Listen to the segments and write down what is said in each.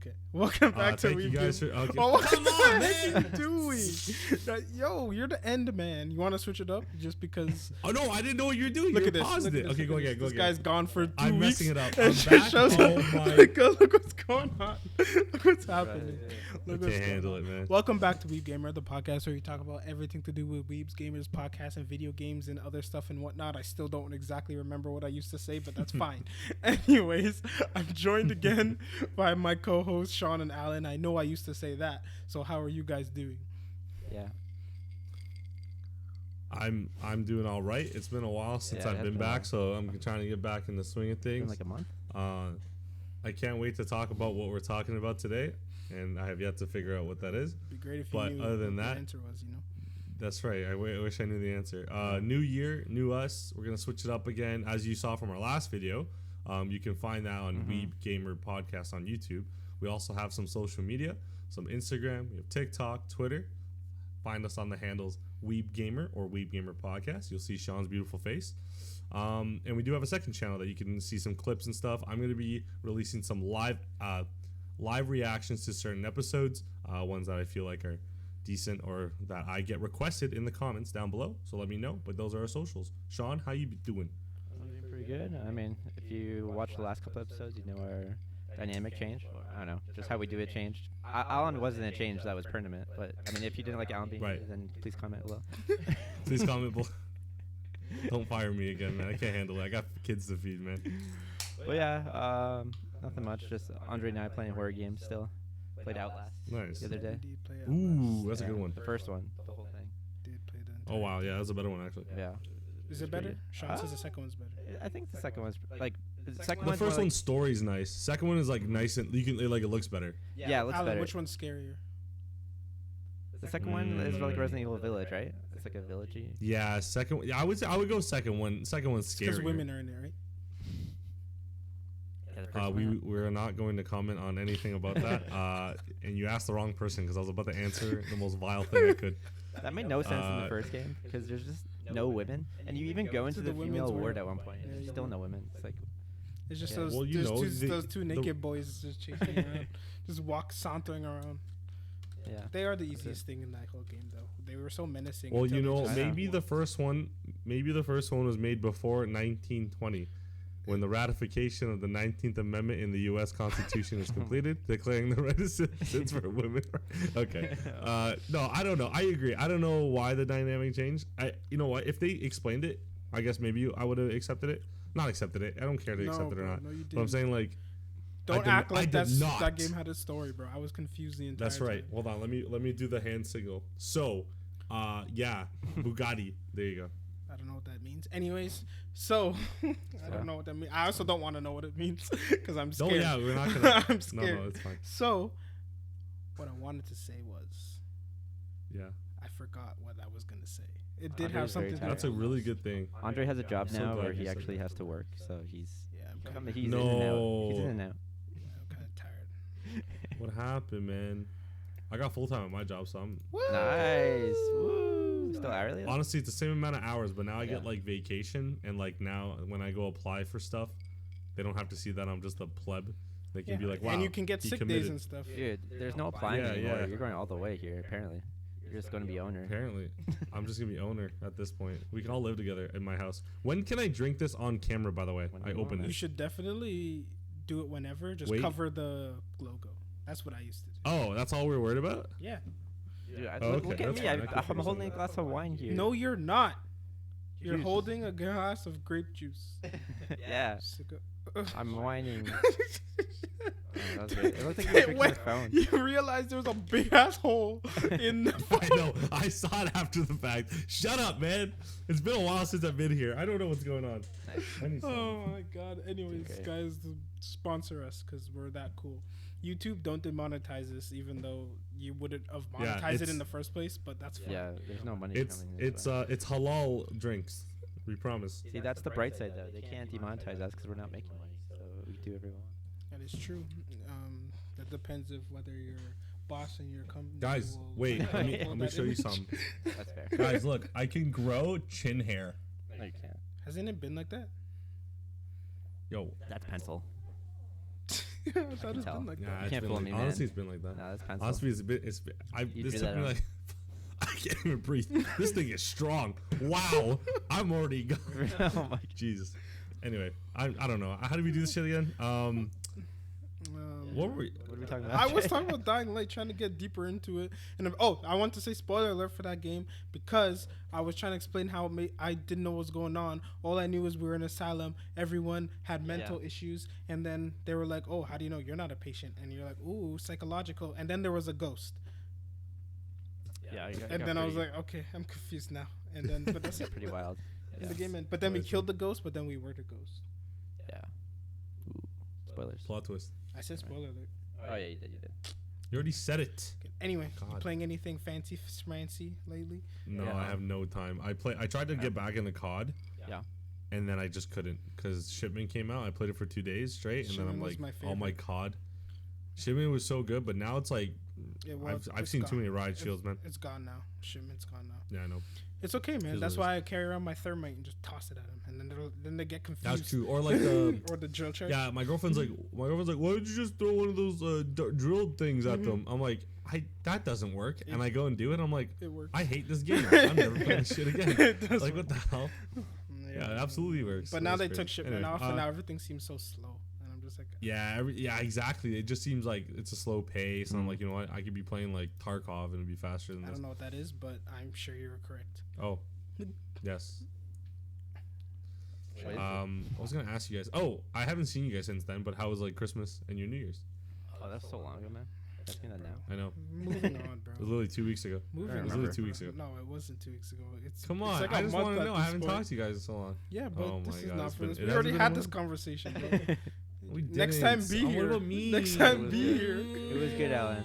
Okay. Welcome back to Thank you Weeb guys Game. for, okay. Oh, what Come the on, heck man. are you doing? Yo, you're the end man. You want to switch it up just because? Oh no, I didn't know what you were doing. Look You at this. paused Look it. at this. Okay, go look at again. Go this. This again. guy's gone for 2 I'm weeks. messing it up. And I'm shit back. shows Oh up. my. Look what's going on. Look what's happening. I Look can't what's handle going it, on. man. Welcome back to Weeb Gamer, the podcast where we talk about everything to do with Weebs, gamers, podcasts, and video games and other stuff and whatnot. I still don't exactly remember what I used to say, but that's fine. Anyways, I'm joined again by my co-hosts Sean and Alan. I know I used to say that. So how are you guys doing? Yeah. I'm doing all right. It's been a while since I've been back, so I'm trying to get back in the swing of things. Been like a month. I can't wait to talk about what we're talking about today, and I have yet to figure out what that is. It'd be great if you But knew other than what that, the answer was, you know. That's right. I wish I knew the answer. New year, new us. We're gonna switch it up again, as you saw from our last video. You can find that on Weeb Gamer Podcast on YouTube. We also have some social media, some Instagram, we have TikTok, Twitter. Find us on the handles Weeb Gamer or Weeb Gamer Podcast. You'll see Sean's beautiful face. And we do have a second channel that you can see some clips and stuff. I'm gonna be releasing some live reactions to certain episodes, ones that I feel like are decent or that I get requested in the comments down below. So let me know. But those are our socials. Sean, how you doing? I'm doing pretty good. I mean, if you watch the last couple episodes, you know our dynamic changed. I don't know, just how we do it changed. Alan wasn't a change that was permanent, but I mean, if you didn't like Alan being here, then please comment below. Please comment below. Don't fire me again, man. I can't handle it. I got kids to feed, man. But yeah, nothing much. Just Andre and I playing horror games still. Played Outlast Nice. the other day. Ooh, that's a good one. The first one, the whole thing. Did play Oh wow, yeah, that's a better one actually. Yeah. Is it better? Sean says the second one's better. I think the second one's like the second The one's first more one's story's nice. Second one is like nice and you can like it looks better. yeah, it looks Alan, better. which one's scarier? The second one is like Resident Evil Village, right? It's like a villagey. Yeah, second. Yeah, I would go second one. Second one's scary. Because women are in it, right? Yeah, the first one, We're not going to comment on anything about that. And you asked the wrong person because I was about to answer the most vile thing I could. that made no sense in the first game because there's just no women, and you even go into the female women's ward ward. at one point. And there's still no women. It's like It's just Yeah. those, Well, you know, those two naked boys just chasing around, just sauntering around. yeah. They are the easiest thing in that whole game, though. They were so menacing. Well, until you they know, just- maybe the first one was made before 1920, when the ratification of the 19th Amendment in the U.S. Constitution is completed, declaring the right of citizens for women. Okay. No, I don't know. I agree. I don't know why the dynamic changed. You know what? If they explained it, I guess maybe I would have accepted it. Not accepted it. I don't care to accept it or bro, not. no, you But I'm didn't. saying like. Don't I act did like that not. game had a story, bro. I was confused the entire That's right. time. Hold on. Let me do the hand signal. So, yeah, Bugatti. There you go. I don't know what that means. Anyways, so I don't know what that means. I also don't want to know what it means because I'm Oh scared. yeah, we're not gonna. I'm scared. No, it's fine. So, what I wanted to say was, Yeah, I forgot what I was gonna say. It did Andre have was very something. tired. that's a really good thing. Andre has a job so now glad where you he said actually that. has to work, so he's Yeah, I'm he's kind in and out. He's in No. and out. of tired. What happened, man? I got full time at my job, so I'm Nice. Woo. Still hourly? honestly it's the same amount of hours, but now I get Yeah. like vacation, and like now when I go apply for stuff, they don't have to see that I'm just a pleb. They can be like, wow, and you can get he sick committed. days and stuff. Dude, there's no applying Yeah, anymore. yeah. You're going all the way here, apparently. You're just going to be owner. Apparently, I'm just gonna be owner at this point. We can all live together in my house. When can I drink this on camera? By the way, When I you opened want. You it. should definitely do it whenever. Just Wait. cover the logo. That's what I used to do. Oh, that's all we're worried about. Yeah. Dude, Oh, look okay, at that's me. fine. I can I'm figure holding a something glass of wine here. No, you're not. You're Juice. holding a glass of grape juice. Yeah. Sick of- I'm whining. Oh, that was good. It looks like you were fixing Wait, the phone. you realize there was a big ass hole in the I know. I saw it after the fact. Shut up, man. It's been a while since I've been here. I don't know what's going on. Nice. I need some. Oh my god. Anyways, Okay. guys, sponsor us because we're that cool. YouTube don't demonetize this, even though you wouldn't have Yeah, monetized it it's- in the first place. But that's fine. Yeah, there's no money It's coming this it's way. it's halal drinks. We promise. See, that's the bright side, though. They can't demonetize us because we're not making money. So we do whatever we want. That is true. That depends of whether your boss and your company. Guys, will wait. Let me hold let me that show you image. something. That's fair. Guys, look. I can grow chin hair. No, you can't. Hasn't it been like that? Yo, That's pencil. I thought it's tell. been like Yeah, that. it's Can't been fool like, me, man. honestly, it's been like that. No, that's pencil. Honestly, it's a bit. You This drew took that me out. like. I can't even breathe. This thing is strong. Wow, I'm already gone. Oh my. Jesus. Anyway, I don't know. How did we do this shit again? What were we? What are we talking about? I was talking about Dying Light, trying to get deeper into it, and I want to say spoiler alert for that game because I was trying to explain how I didn't know what was going on. All I knew was we were in an asylum. Everyone had mental issues, and then they were like, "Oh, how do you know you're not a patient?" And you're like, "Ooh, psychological." And then there was a ghost, Yeah. and then I was like, "Okay, I'm confused now." And then, but that's it. pretty wild. In the game, but then we killed the ghost, but then we were the ghost. Yeah. Ooh, spoilers. Plot twist. I said spoiler alert. Oh yeah, you did. You already said it. Okay. Anyway, you God. playing anything fancy schmancy lately? No, Yeah. I have no time. I tried to get back into COD. Yeah. And then I just couldn't because Shipment came out. I played it for 2 days straight, and Shipment then I'm was like, my all my favorite. COD. Shipment was so good, but now it's like I've seen too many riot shields, man. It's gone now. Shipment's gone now. Yeah, I know. It's okay, man. Is That's what it why I carry around my thermite and just toss it at them, and then they get confused. That's true. Or like the or the drill charge. yeah, my girlfriend's like, why did you just throw one of those drilled things at them? I'm like, that doesn't work, and I go and do it. I'm like, It works. I hate this game. I'm never playing this shit again. It does Like, what the hell? Yeah. Yeah, it absolutely works. But So now that's they crazy. took shipment Anyway, off, and now everything seems so slow, and I'm just like, yeah, exactly. It just seems like it's a slow pace, and I'm like, you know what? I could be playing like Tarkov and it'd be faster than I this. don't know what that is, but I'm sure you're correct. Oh, yes. What is it? I was gonna ask you guys. Oh, I haven't seen you guys since then. But how was like Christmas and your New Year's? Oh, that's so long ago, man. I've seen that now. I know. Moving on, It was bro. literally 2 weeks ago. Moving I on. It was literally 2 weeks ago. No, it wasn't 2 weeks ago. It's Come it's on, like I a just month want to at know. I this haven't point. talked to you guys in so long. Yeah, but Oh this my is God, not it's for been- this. it We has already been a had this month. conversation, bro. We Next didn't. time, be What here. about me? Next time, It be was here. It was good, Alan.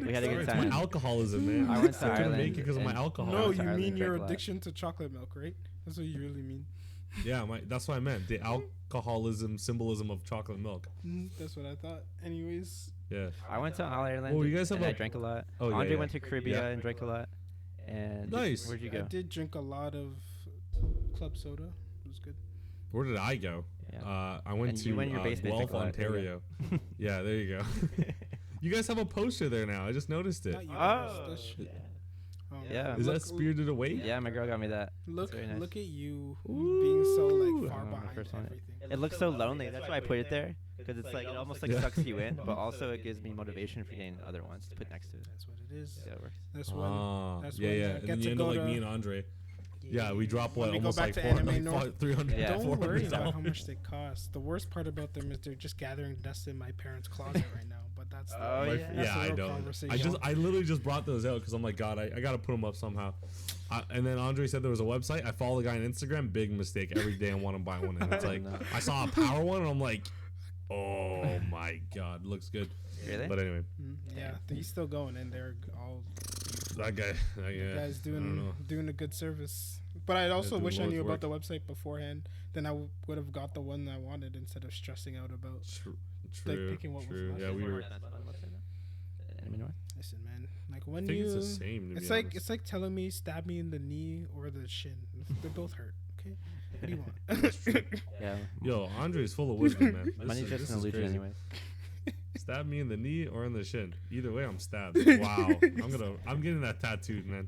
We had a good It's time. my alcoholism, man. I went to couldn't Ireland make it because of my and- alcohol. No, went to you Ireland mean and your drank a lot. addiction to chocolate milk, right? That's what you really mean. Yeah, that's what I meant. The alcoholism symbolism of chocolate milk. That's what I thought. Anyways, Yeah. I went to Ireland. Well, you guys have and a- I drank a lot. Oh, yeah, Andre yeah. went to Caribbean Yeah. and drank a lot. And Nice. Where'd you I go? did drink a lot of club soda. It was good. Where did I go? Yeah. I went And to you went in your basement, Guelph, drank a lot. There you Ontario. Yeah, there you go. You guys have a poster there now. I just noticed it. Not you. Oh. That's shit. Yeah. Is Look- that Spirited Away? Yeah, my girl got me that. Look, It's very nice. look at you being so like far I remember the behind first one. everything. It looks so lonely. That's why I put it there. Because it's like, it almost like Yeah. sucks you in, but also it gives me motivation for getting other ones to put next to it. That's what it is. Yeah, it works. That's when. Ah, That's yeah, when yeah. I And get then to you end go up like to- me and Andre. Yeah, we drop When what we go almost back like to 400, Anime North. like 300. Yeah. Don't worry about how $400. much they cost. The worst part about them is they're just gathering dust in my parents' closet right now. But that's the, Oh, My- yeah. that's yeah, the I real know. conversation. I literally just brought those out because I'm like, God, I gotta put them up somehow. And then Andre said there was a website. I follow the guy on Instagram. Big mistake. Every day I want to buy one, and it's like No. I saw a power one, and I'm like, oh my God, looks good. Really? But anyway, Yeah, he's still going, and they're all that guy, yeah, guys I don't know. doing a good service. But I also doing wish I Lord's knew about work. the website beforehand. Then I would have got the one I wanted instead of stressing out about. True, picking what was true. left. Yeah, we were. Enemy North? Listen, man, like when I think you, it's the same. To it's be like honest. it's like telling me stab me in the knee or the shin. They both hurt. Okay, what do you want? Yeah. Yo, Andre's full of wisdom, man. This Money's is- just this an is illusion, crazy. anyways. Stab me in the knee or in the shin. Either way, I'm stabbed. Wow, I'm getting that tattooed, man.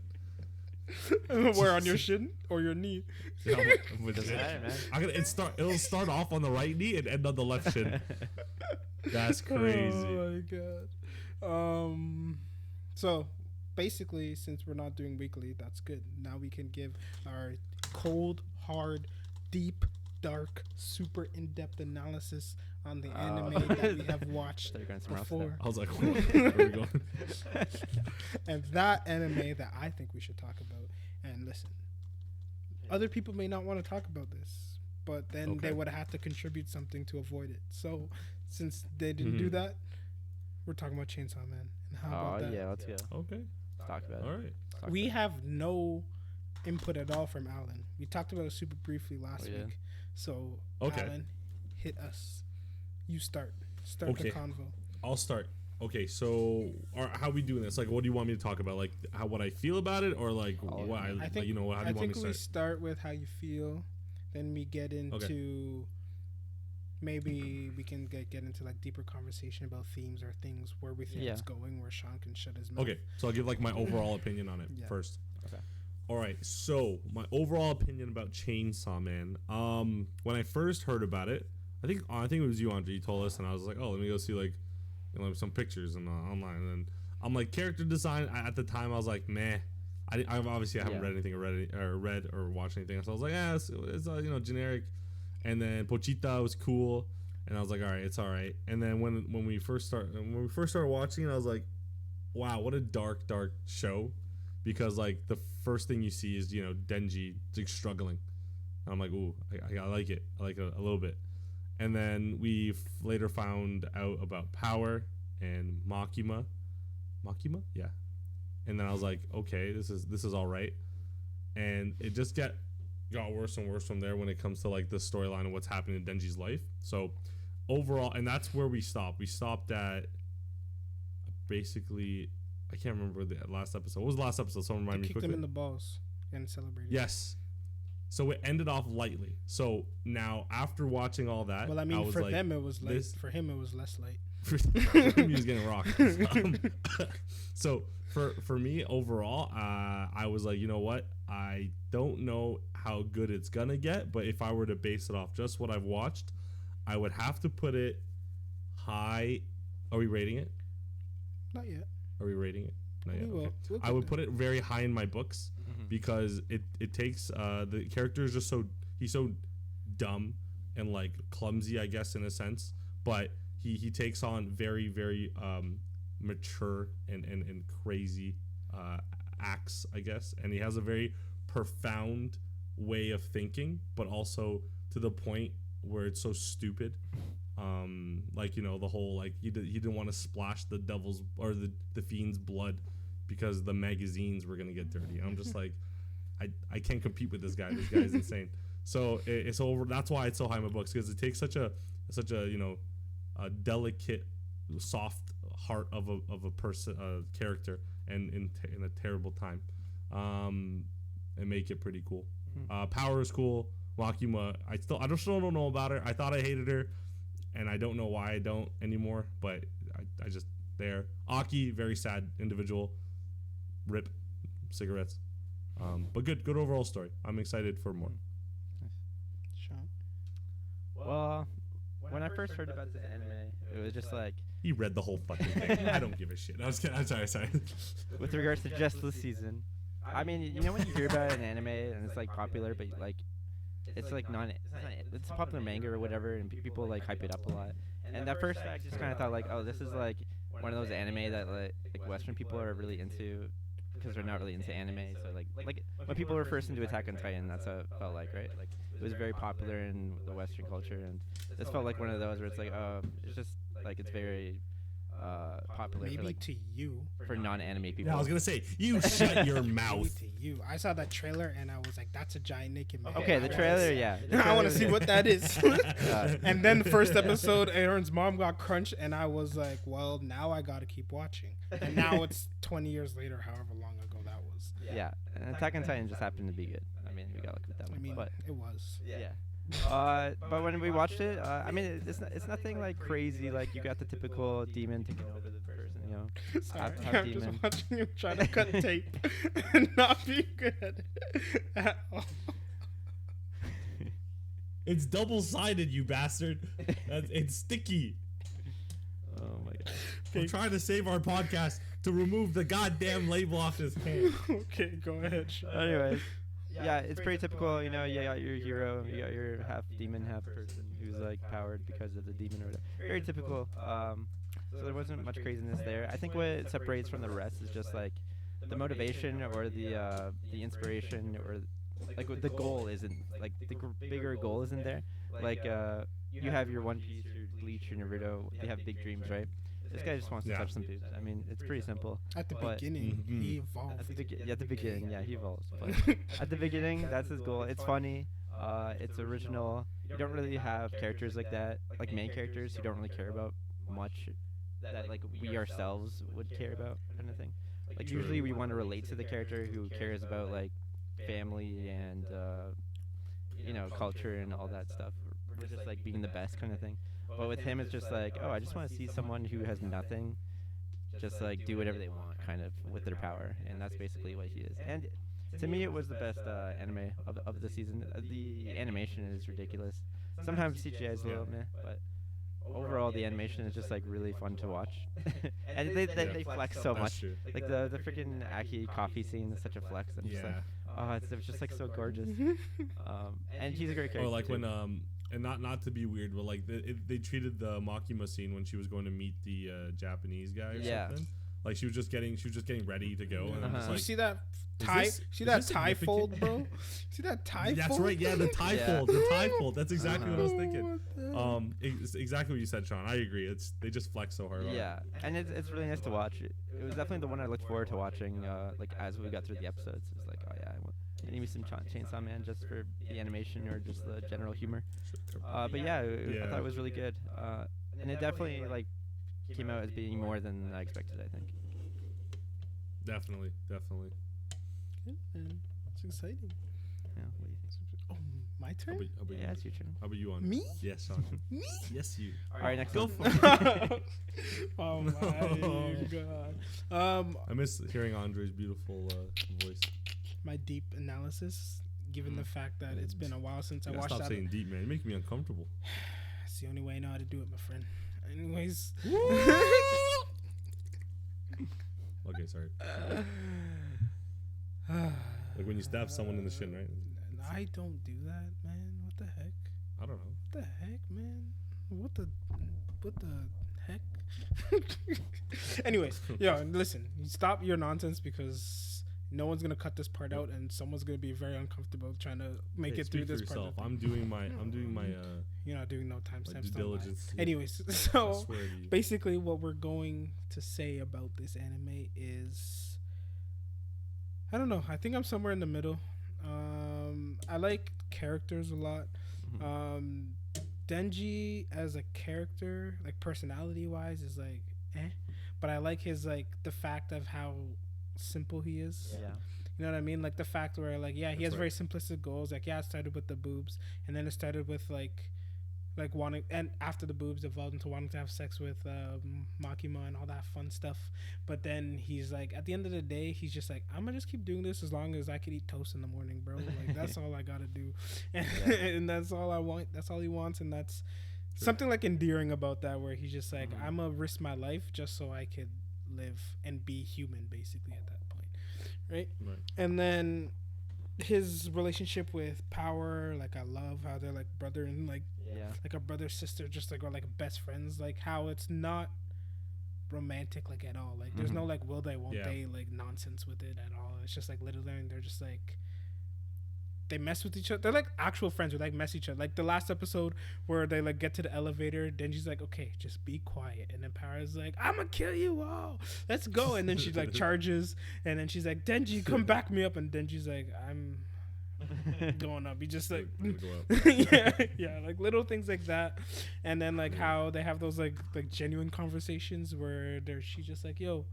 Where on your shin or your knee? Yeah, with Doesn't it. matter, man. It'll start off on the right knee and end on the left shin. That's crazy. Oh my god. So basically, since we're not doing weekly, that's good. Now we can give our cold, hard, deep, dark, super in-depth analysis on the anime that we have watched Thought you were going somewhere else with before, I was like, where are we going? and that anime that I think we should talk about. And listen, other people may not want to talk about this, but then Okay. they would have to contribute something to avoid it. So since they didn't do that, we're talking about Chainsaw Man. And how Oh, about that? yeah, let's go. Okay, Let's talk about it. all right. Talk We about have no input at all from Alan. We talked about it super briefly last We did. week. So, Okay. Alan, hit us. You start. Start Okay. the convo. I'll start. Okay, so how are we doing this? Like, what do you want me to talk about? Like, what I feel about it, or like what I I like, think you know, how do I you want me think to we start? start with how you feel, then we get into Maybe we can get into like deeper conversation about themes or things where we think it's going, where Sean can shut his mouth. Okay, so I'll give like my overall opinion on it first. Okay. All right, so my overall opinion about Chainsaw Man. When I first heard about it, I think it was you, Andre. You told us, and I was like, oh, let me go see like, some pictures and online. And then I'm like, character design. At the time, I was like, meh. I obviously haven't read anything or read or watched anything, so I was like, it's generic. And then Pochita was cool, and I was like, all right, it's all right. And then when we first started watching it, I was like, wow, what a dark show, because like the first thing you see is Denji like struggling, and I'm like, ooh, I like it. I like it a little bit. And then we later found out about Power and Makima, yeah. And then I was like, okay, this is all right. And it just got worse and worse from there when it comes to like the storyline and what's happening in Denji's life. So overall, and that's where we stopped. We stopped at basically, I can't remember the last episode. What was the last episode? Someone remind me quickly. Kicked them in the balls and celebrated. Yes. So it ended off lightly. So now after watching all that, well, I mean, for them it was light. For him it was less light. For him, he was getting rocked. So for me overall, I was like, you know what? I don't know how good it's gonna get, but if I were to base it off just what I've watched, I would have to put it high. Are we rating it? Not yet. Are we rating it? Not yet. We'll I would put it very high in my books because it takes the character is just he's so dumb and like clumsy, I guess, in a sense, but he takes on very, very mature and crazy acts, I guess, and he has a very profound way of thinking, but also to the point where it's so stupid. Like the whole like he didn't want to splash the devil's or the fiend's blood because the magazines were gonna get dirty. And I'm just like, I can't compete with this guy. This guy is insane. So it's over. That's why it's so high in my books, because it takes such a a delicate, soft heart of a person, character, and in a terrible time, and make it pretty cool. Power is cool. Makima, I still don't know about her. I thought I hated her, and I don't know why I don't anymore. But I just there. Aki, very sad individual. Rip, cigarettes. But good overall story. I'm excited for more. Sean? Well, when I first heard about this anime, it was just like, he read the whole fucking thing. I don't give a shit. I was kidding. I'm sorry. With regards to just this season, I mean, when you hear about an anime and it's like popular, but like it's like it's a popular manga or whatever, and people like hype it up a lot. And at first, I just kind of thought like, oh, this is like one of those anime that like Western people are really into, because they're not really into anime. So like when people were first into Attack on Titan, that's how it felt like, right? Like it was very popular in the Western culture, and this felt like one of those where it's like, it's just like it's very popular. Maybe for, like, to you. For non-anime people. Yeah, I was gonna say, you shut your mouth. Maybe to you. I saw that trailer and I was like, that's a giant naked man. Okay, the trailer, yeah. I want to see what that is. And then the first episode, Aaron's mom got crunched, and I was like, well, now I gotta keep watching. And now it's 20 years later, however long ago that was. Yeah, and Attack on Titan just happened to be good. I mean, we gotta look at that one. I mean, but it was. Yeah. But when we watched it, I mean, it's nothing like crazy. Like you got the typical demon taking over the person, you know. Sorry, half I'm demon. just watching you try to cut tape and not be good at all. It's double-sided, you bastard. It's sticky. Oh my god. We're trying to save our podcast to remove the goddamn label off this can. Okay, go ahead, Sean. Anyways. Yeah, it's pretty typical, you know. You got your hero, you got your half demon, half person who's like powered because of the demon or whatever. Very typical. So there wasn't much craziness there. I think what separates from the rest is just like the motivation or the inspiration, or like the goal isn't like the bigger goal isn't there. Like you have your One Piece, your Bleach, and your Naruto. They have big dreams, right? This guy just wants to touch some dudes. I mean, it's pretty simple. At the beginning, he evolved. At the beginning, yeah, he evolves. But at the beginning, that's his goal. It's funny. It's original. You don't really have characters like that, like main characters who don't really care about much that like we ourselves would care about, kind of thing. Like usually we want to relate to the character who cares about like family and you know, culture and all that stuff. we're just like being the best kind of thing. But with him, it's just like, oh, I just want to see someone who has nothing, just like do whatever they want, kind of with their power, and that's basically what he is. And to me, it was the best anime of the season. The animation is ridiculous. Sometimes CGI is a little meh, but overall the animation is just like really fun to watch. And they flex so much. True. Like the freaking Aki coffee scene is such a flex. I'm just like, oh, it's just like so gorgeous. And he's a great character. Or like too. when and not to be weird, but like they treated the Makima scene when she was going to meet the Japanese guy or something. Like she was just getting ready to go, and I'm just You like, see that is tie? this- See is that this tie fold, significant? bro? See that tie that's fold? right, yeah, the tie fold, the tie fold. That's exactly what I was Oh, thinking. what the hell? It's exactly what you said, Sean. I agree. They just flex so hard. on it. Yeah, and it's really nice to watch. It was definitely the one I looked forward to watching. Like as we got through the episodes, it was like, oh yeah, I need me some Chainsaw Man just for the animation or just the general humor. But yeah, I thought it was really good. And it definitely like came out as being more than I expected, I think. Definitely. Good, man. It's exciting. Yeah, what do you think? Oh, my How turn? about Yeah, you? it's your turn. How about you on? Me? Yes, Sean. Me? Yes, you. All right, next Go one. for it. Oh my god. I miss hearing Andre's beautiful voice. My deep analysis, given the fact that it's been a while since I You gotta watched stop that. saying deep, man. You're making me uncomfortable. It's the only way I know how to do it, my friend. Anyways. Okay, sorry. Like when you stab someone in the shin, right? I don't do that, man. What the heck? I don't know. What the heck, man? What the heck? Anyways, yo, listen. You stop your nonsense because no one's gonna cut this part out, and someone's gonna be very uncomfortable trying to make Hey, it through speak for this part. yourself. Of I'm doing my You're not doing no my timestamps. due don't lie. diligence. Anyways, I so swear to you. basically, what we're going to say about this anime is, I don't know. I think I'm somewhere in the middle. I like characters a lot. Denji as a character, like personality wise, is like but I like his like the fact of how simple he is. Yeah. You know what I mean? Like the fact where like he That's has right. very simplistic goals. Like it started with the boobs, and then it started with like wanting, and after the boobs evolved into wanting to have sex with Makima and all that fun stuff. But then he's like, at the end of the day, he's just like, I'm gonna just keep doing this as long as I can eat toast in the morning, bro. Like that's all I gotta do, and that's all I want. That's all he wants, and that's something like endearing about that, where he's just like, I'm gonna risk my life just so I could live and be human, basically at that point, right? And then his relationship with Power, like I love how they're like brother and like a brother sister, just like, or like best friends, like how it's not romantic like at all. Like there's no like will they won't they like nonsense with it at all. It's just like literally they're just like they mess with each other. They're like actual friends who like mess each other. Like the last episode where they like get to the elevator, Denji's like, okay, just be quiet, and then Power's like, I'm gonna kill you all, let's go. And then she like charges, and then she's like, Denji, come back me up, and Denji's like, I'm going up. He just like yeah, like little things like that. And then like how they have those like genuine conversations where she's just like, yo,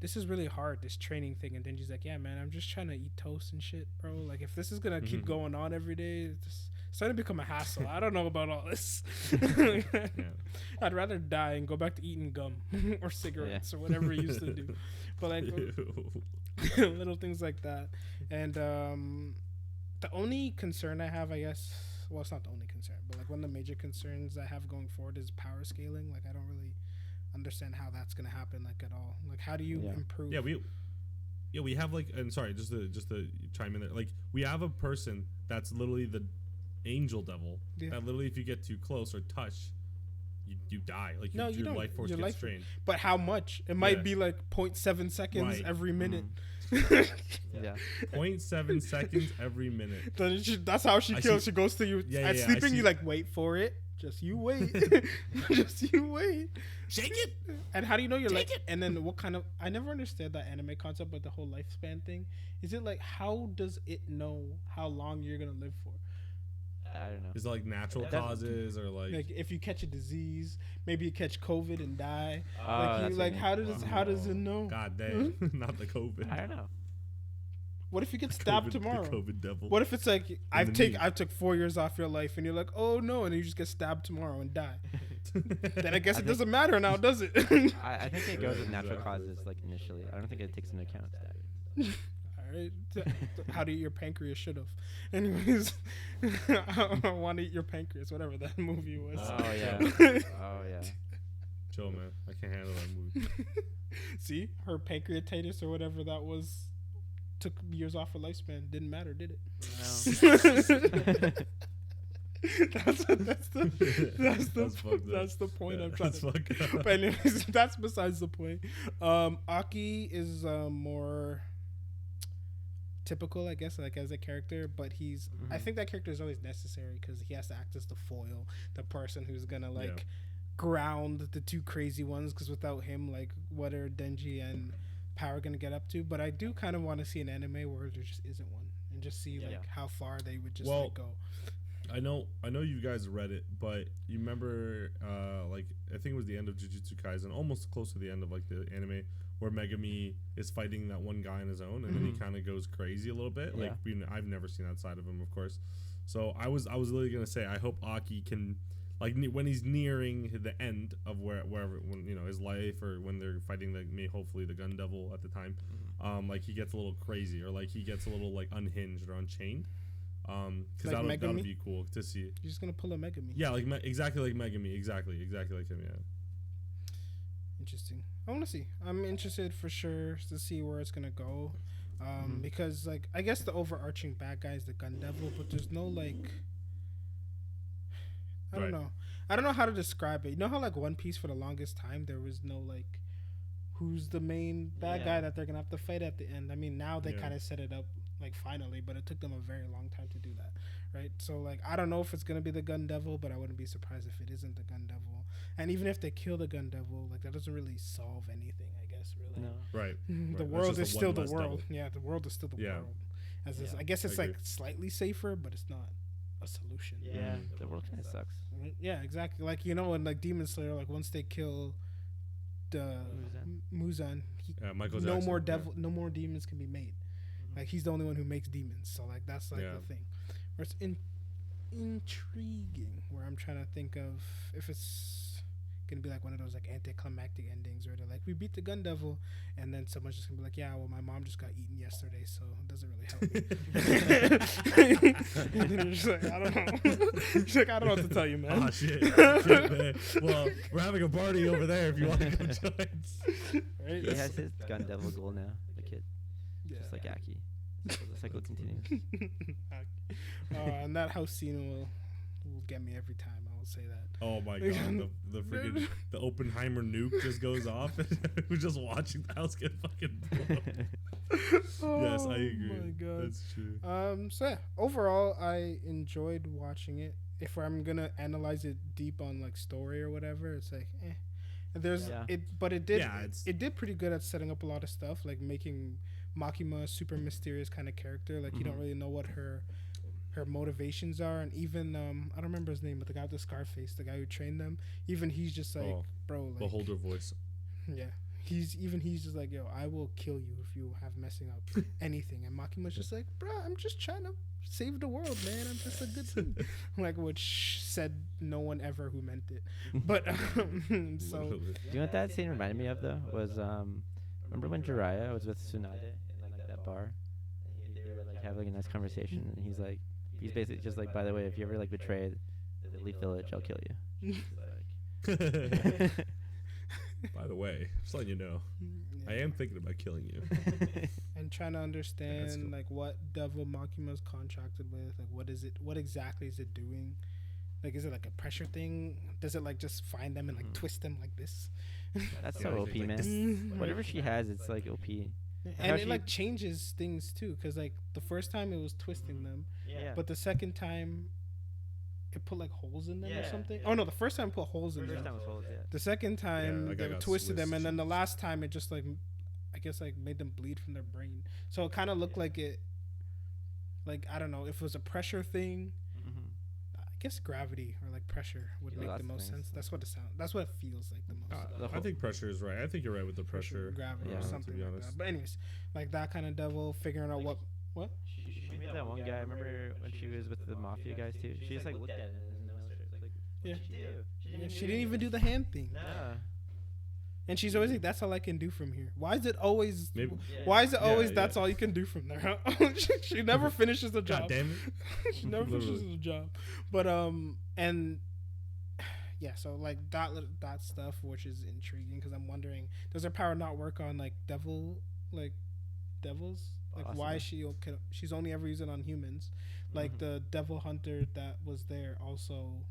this is really hard, this training thing. And then she's like, yeah, man, I'm just trying to eat toast and shit, bro. Like if this is gonna keep going on every day, it's starting to become a hassle. I don't know about all this. I'd rather die and go back to eating gum or cigarettes or whatever we used to do. But like little things like that. And the only concern I have, I guess, well, it's not the only concern, but like one of the major concerns I have going forward is power scaling. Like I don't really understand how that's gonna happen, like at all. Like how do you improve? We have like, and sorry, just to chime in there, like we have a person that's literally the angel devil that literally if you get too close or touch, you die. Like your life force gets strained. But how much? It might be like 0.7 seconds every minute. 0.7 seconds every minute. That's how she kills. She goes to you at sleeping. You like wait for it. Just you wait. Just you wait. Shake it. And how do you know you're like? And then what kind of? I never understood that anime concept, but the whole lifespan thing. Is it like how does it know how long you're gonna live for? I don't know. Is it like natural causes or like if you catch a disease, maybe you catch COVID and die. How does it know? God damn, not the COVID. I don't know. What if you get stabbed tomorrow? The COVID devil. What if it's like I took 4 years off your life, and you're like, oh no, and you just get stabbed tomorrow and die. Then I guess it doesn't matter now, does it? I think it goes with natural causes, like initially. I don't think it takes into account that. All right. How to eat your pancreas should have. Anyways, I want to eat your pancreas, whatever that movie was. Oh yeah. Oh yeah. Chill, man. I can't handle that movie. See, her pancreatitis or whatever that was took years off her lifespan. Didn't matter, did it? No. That's the point I'm trying to. But anyways, that's besides the point. Aki is more typical, I guess, like as a character, but he's. I think that character is always necessary because he has to act as the foil, the person who's gonna ground the two crazy ones. Because without him, like, what are Denji and Power gonna get up to? But I do kind of want to see an anime where there just isn't one, and just see how far they would just go. I know you guys read it, but you remember, I think it was the end of Jujutsu Kaisen, almost close to the end of like the anime, where Megami is fighting that one guy on his own, and then he kind of goes crazy a little bit. Like I've never seen that side of him, of course. So I was literally gonna say I hope Aki can, like, when he's nearing the end of wherever when his life, or when they're fighting hopefully the Gun Devil at the time, like he gets a little crazy, or like he gets a little like unhinged or unchained. Because that'll be cool to see. You're just gonna pull a Megami. Yeah, like exactly like Megami, exactly like him. Yeah. Interesting. I want to see. I'm interested for sure to see where it's gonna go, because like I guess the overarching bad guy is the Gun Devil, but there's no like. I don't know. I don't know how to describe it. You know how like One Piece for the longest time there was no like, who's the main bad guy that they're gonna have to fight at the end. I mean now they kind of set it up. Like finally, but it took them a very long time to do that, right? So like I don't know if it's gonna be the Gun Devil, but I wouldn't be surprised if it isn't the Gun Devil. And even if they kill the Gun Devil, like that doesn't really solve anything, I guess. Really, no. Right. The world is still the world. Yeah, the world is still the world. As I guess it's like slightly safer, but it's not a solution. Yeah, the world kind of sucks. Yeah, exactly. Like in like Demon Slayer, like once they kill the Muzan, no more no more demons can be made. Like he's the only one who makes demons, so like that's like the thing. Where it's intriguing. Where I'm trying to think of if it's gonna be like one of those like anticlimactic endings, where they're like, we beat the Gun Devil, and then someone's just gonna be like, yeah, well my mom just got eaten yesterday, so it doesn't really help me. And then you're just like, I don't know. She's like, I don't know what to tell you, man. Oh shit, man. Well, we're having a party over there if you want to come join. Right? He has his Gun Devil goal now, the kid. Just like Aki. So the cycle continues. And that house scene will get me every time. I will say that. Oh my god, the freaking the Oppenheimer nuke just goes off, and we're just watching the house get fucking blown. Yes, I agree. Oh my god, that's true. So yeah, overall, I enjoyed watching it. If I'm gonna analyze it deep on like story or whatever, it's like, but it did pretty good at setting up a lot of stuff, like making Makima a super mysterious kind of character. Like you don't really know what her motivations are, and even I don't remember his name, but the guy with the scar face, the guy who trained them, even he's just like, bro, like, beholder voice. Yeah, he's just like, yo, I will kill you if you have messing up anything. And Makima's just like, bro, I'm just trying to save the world, man. I'm just a good thing. Like, which said no one ever who meant it. But so, do you know what that scene reminded me of though? Was remember when Jiraiya was with Tsunade in like that bar? They were like having a nice conversation, and he's basically just like, by the way, if you ever like betray the Leaf Village, I'll kill you. By the way, just letting you know, I am thinking about killing you. And trying to understand like what devil Makima's contracted with, like what exactly is it doing? Like, is it like a pressure thing? Does it like just find them and like twist them like this? That's so OP, man. Whatever she has, it's like OP. And it like changes things too, because like the first time it was twisting them, but the second time it put like holes in them or something. Oh no, the first time it put holes in them. Time was holes, The second time they twisted them, and then the last time it just like, I guess like made them bleed from their brain. So it kind of looked like it, like I don't know if it was a pressure thing. I guess gravity or like pressure would make the most sense. That's what it sounds. That's what it feels like the most. I think pressure is right. I think you're right with the pressure. Gravity or something like that. But anyways, like that kind of devil, figuring out what What? She made that one guy. I remember when she was with the mafia guys too. She just like looked at it and no shit. Like, Yeah. what'd she do? Yeah, she didn't even do the hand thing. Nah. And she's always like, "That's all I can do from here." Why is it always? Maybe. Why is it always? Yeah. That's all you can do from there. She never finishes the job. God damn it. She never finishes the job. But and yeah, so like that stuff, which is intriguing because I'm wondering, does her power not work on like devils? Like why is she's only ever using it on humans? Like the devil hunter that was there also,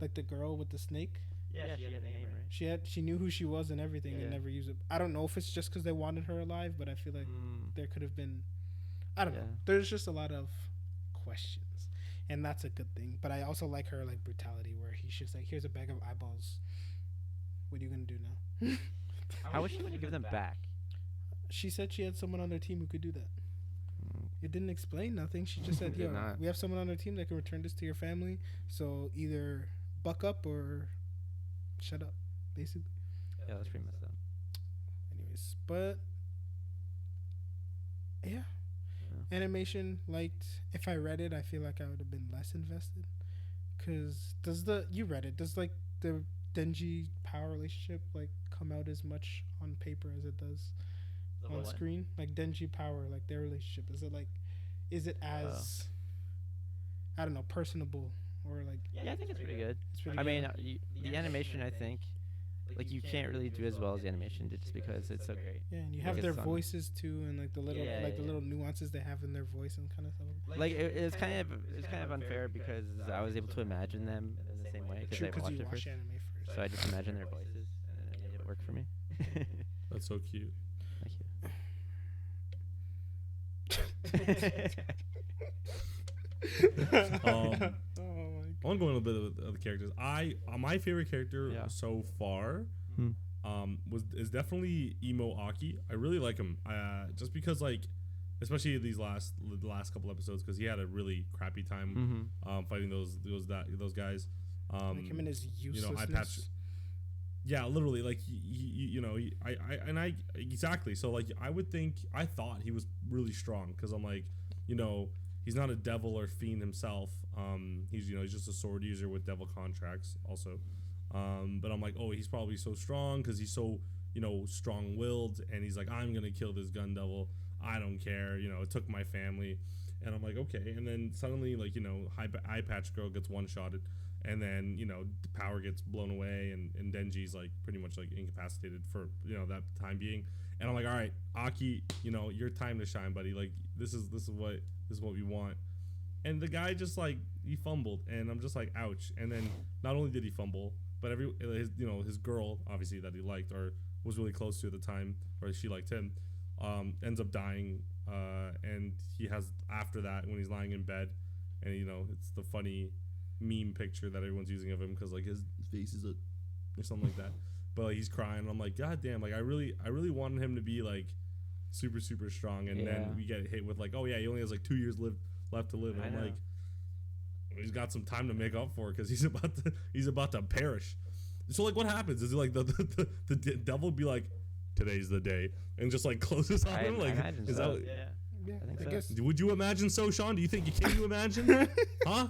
like the girl with the snake. Yeah, she had a name, right? She knew who she was and everything and never used it. I don't know if it's just because they wanted her alive, but I feel like there could have been. I don't know. There's just a lot of questions, and that's a good thing. But I also like her like brutality, where he's just like, "Here's a bag of eyeballs. What are you gonna do now?" How was she going to give them back? She said she had someone on their team who could do that. It didn't explain nothing. She just said, "Yo, we have someone on our team that can return this to your family. So either buck up or shut up," basically. Yeah, that's pretty messed up. Anyways, but yeah. Animation liked. If I read it, I feel like I would have been less invested. Cause you read it? Does like the Denji power relationship like come out as much on paper as it does on screen? Like Denji power, like their relationship. Is it as I don't know, personable or like? Yeah, I think it's pretty good. I mean, the animation, I think, like you can't really do as well as the animation did just because it's so great. Yeah, and you have their voices too, and like the little nuances they have in their voice and kind of stuff. Like it's kind of unfair because I was able to imagine them in the same way because I watched it first. Anime first. So I just imagined their voices and it made it work for me. That's so cute. Thank you. I want to go in a bit of the characters. My favorite character so far is definitely Emo Aki. I really like him just because like, especially the last couple episodes, because he had a really crappy time fighting those guys. Like him and his uselessness. Yeah, literally, like exactly. So like, I thought he was really strong because I'm like, he's not a devil or fiend himself. He's just a sword user with devil contracts also. But I'm like, oh, he's probably so strong because he's so strong-willed, and he's like, I'm gonna kill this gun devil. I don't care. It took my family, and I'm like, okay. And then suddenly, like, Eye Patch Girl gets one-shotted. And then, the power gets blown away, and Denji's like pretty much like incapacitated for that time being. And I'm like, all right, Aki, your time to shine, buddy. Like this is what we want. And the guy just like he fumbled, and I'm just like, ouch. And then not only did he fumble, but his girl, obviously that he liked or was really close to at the time, or she liked him, ends up dying. And he has after that when he's lying in bed, and it's the funny meme picture that everyone's using of him because like his face is or something like that, but like, he's crying, and I'm like, god damn, like I really wanted him to be like super super strong, and then we get hit with like, oh yeah, he only has like 2 years left to live, and I'm like, he's got some time to make up for it because he's about to perish. So like, what happens is like the devil be like, today's the day, and just like closes on him. Like, is that? Yeah, I guess. Would you imagine so, Sean? Do you think can you imagine? Huh?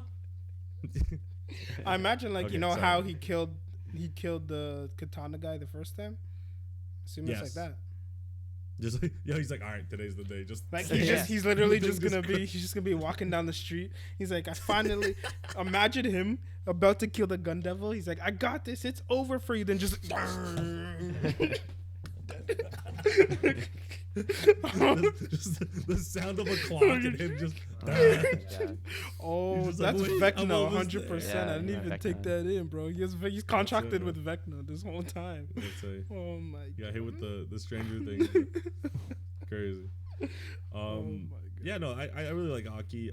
I imagine like how he killed the katana guy the first time. Assume it's like that. Just like he's like, all right, today's the day. Just like he's literally just gonna be walking down the street. He's like, I finally imagine him about to kill the gun devil. He's like, I got this. It's over for you. Then just. Just the sound of a clock and him just. Oh, that's Vecna, 100%. I didn't even take that in, bro. He's contracted with Vecna this whole time. Oh my god. Got hit with the Stranger Things. Crazy. Oh my god. Yeah, no, I really like Aki.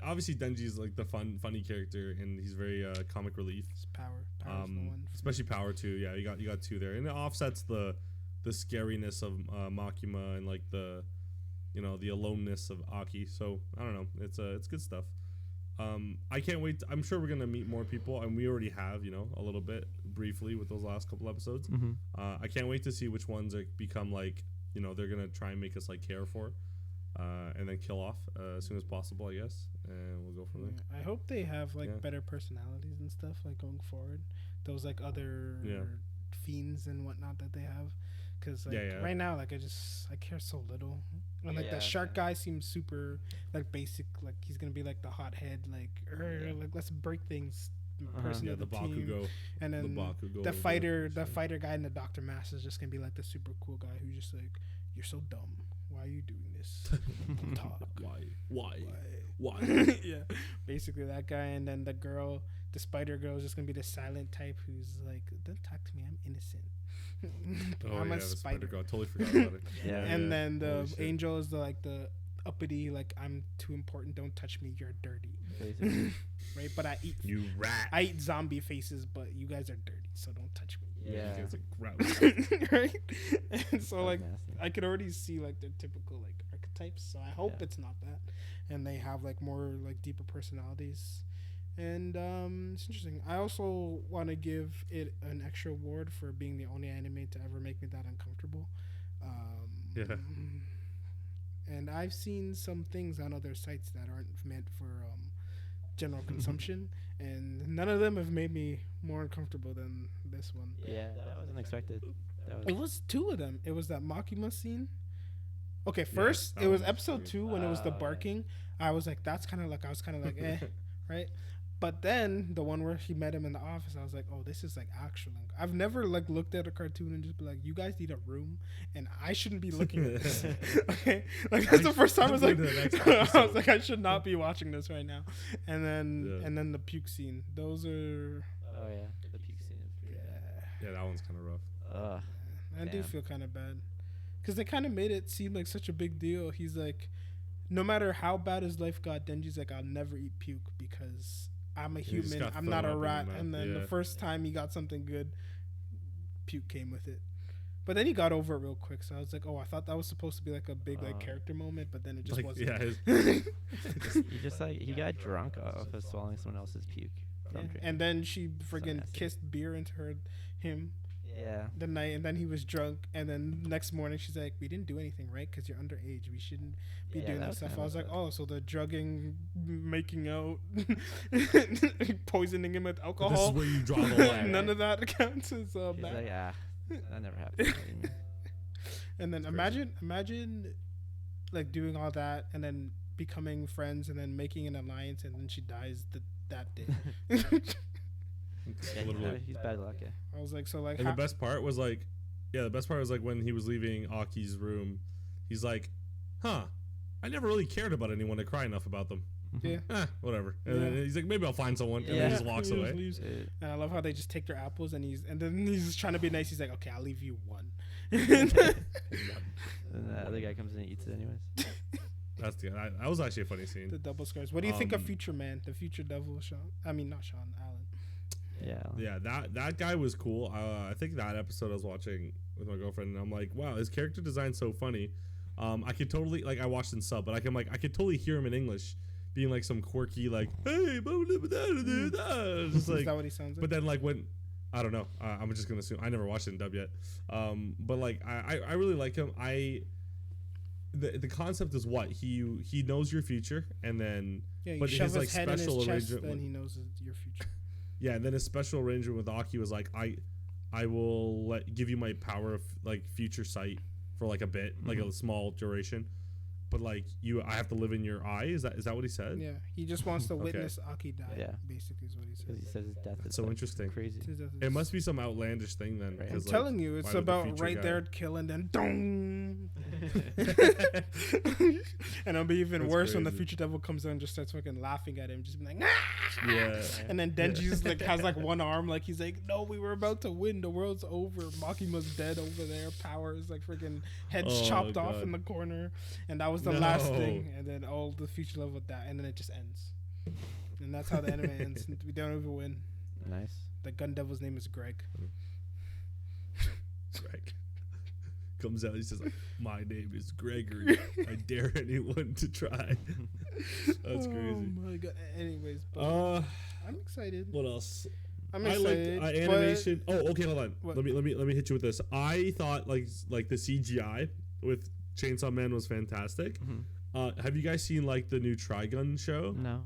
Obviously Denji's like the funny character, and he's very comic relief. It's Power's the one. Especially Power too. Yeah, you got two there, and it offsets the scariness of Makima and like the aloneness of Aki. So I don't know, it's good stuff. I can't wait. I'm sure we're gonna meet more people, and we already have a little bit briefly with those last couple episodes. I can't wait to see which ones become like they're gonna try and make us like care for, and then kill off as soon as possible, I guess, and we'll go from there. I hope they have like better personalities and stuff like going forward. Those like other fiends and whatnot that they have, because like right now, like I care so little. And like that shark guy seems super like basic. Like he's gonna be like the hothead, like let's break things. Person of the team. Bakugo, and then the fighter guy in the Dr. Mask is just gonna be like the super cool guy who's just like, you're so dumb. Why are you doing this? Don't talk. Why? Yeah, basically that guy. And then the girl, the spider girl, is just gonna be the silent type who's like, don't talk to me, I'm innocent. I'm a spider girl. I totally forgot about it. And then the angel is the uppity, like, I'm too important, don't touch me, you're dirty. Right? But I eat zombie faces, but you guys are dirty, so don't touch me. You guys are gross. Right? And so like I could already see like their typical like archetypes, so I hope it's not that, and they have like more like deeper personalities. And it's interesting. I also want to give it an extra award for being the only anime to ever make me that uncomfortable. And I've seen some things on other sites that aren't meant for general consumption, and none of them have made me more uncomfortable than this one. Yeah, that was unexpected. It was two of them. It was that Makima scene. Okay, first it was episode 2 when it was the barking. I was like, that's kind of like, I was kind of like, right? But then the one where he met him in the office, I was like, oh, this is like actual. I've never like looked at a cartoon and just be like, you guys need a room, and I shouldn't be looking at this. Okay, like that's the first time I was like, I should not be watching this right now. And then the puke scene. Those are. Oh yeah, the puke scene. Yeah, that one's kind of rough. I do feel kind of bad, because they kind of made it seem like such a big deal. He's like, no matter how bad his life got, Denji's like, I'll never eat puke because I'm a human. I'm not a rat. And then the first time he got something good, puke came with it. But then he got over it real quick. So I was like, oh, I thought that was supposed to be like a big like character moment, but then it just wasn't. Yeah, he got drunk off of swallowing someone else's puke. And then she friggin' kissed beer into him. Yeah. The night, and then he was drunk, and then next morning she's like, we didn't do anything, right? Because you're underage. We shouldn't be doing that stuff. I was like, oh, so the drugging, making out, poisoning him with alcohol. This is where you draw the line. None of that counts as bad. Like, that never happened. And then imagine like doing all that and then becoming friends and then making an alliance, and then she dies that day. He's bad luck. Yeah. I was like, so like. And the best part was like, when he was leaving Aki's room, he's like, "Huh, I never really cared about anyone to cry enough about them. Yeah, whatever." And then he's like, "Maybe I'll find someone," and then he just walks away. And I love how they just take their apples, and then he's just trying to be nice. He's like, "Okay, I'll leave you one." And the other guy comes in and eats it anyways. That's that was actually a funny scene. The double scars. What do you think of Future Man, the future devil, Sean? I mean, not Sean, Alan. Yeah, that guy was cool. I think that episode I was watching with my girlfriend, and I'm like, wow, his character design's so funny. I could totally, like, I watched in sub, but I could totally hear him in English being like some quirky, like, hey, just like, is that what he sounds like? But then like when, I don't know, I'm just gonna assume, I never watched it in dub yet, but like I really like him. The concept is what he knows your future, and then but his like special arrangement, then he knows your future. Yeah, and then his special arrangement with Aki was like, I will give you my power of like future sight for like a bit, like a small duration, but like I have to live in your eye. Is that what he said? Yeah, he just wants to witness Aki die. Yeah, basically is what he says. Because he says his death is so interesting, crazy. It must be some outlandish thing then. Right. I'm telling you, it's about there kill and then dong. And it'll be even worse when the future devil comes in and just starts fucking laughing at him, just be like, ah! Yeah. And then Denji's like has like one arm, like he's like, no, we were about to win, the world's over, Makima's dead over there, power is like freaking heads chopped off in the corner, and that was the last thing, and then all the future level with that, and then it just ends, and that's how the anime ends. We don't even win. Nice. The gun devil's name is Greg. Greg comes out, he says, my name is Gregory. I dare anyone to try. That's crazy. Oh my god. Anyways, I'm excited. What else? I'm excited. I liked animation. Oh, okay, hold on. What? Let me hit you with this. I thought like the CGI with Chainsaw Man was fantastic. Have you guys seen like the new Trigun show No.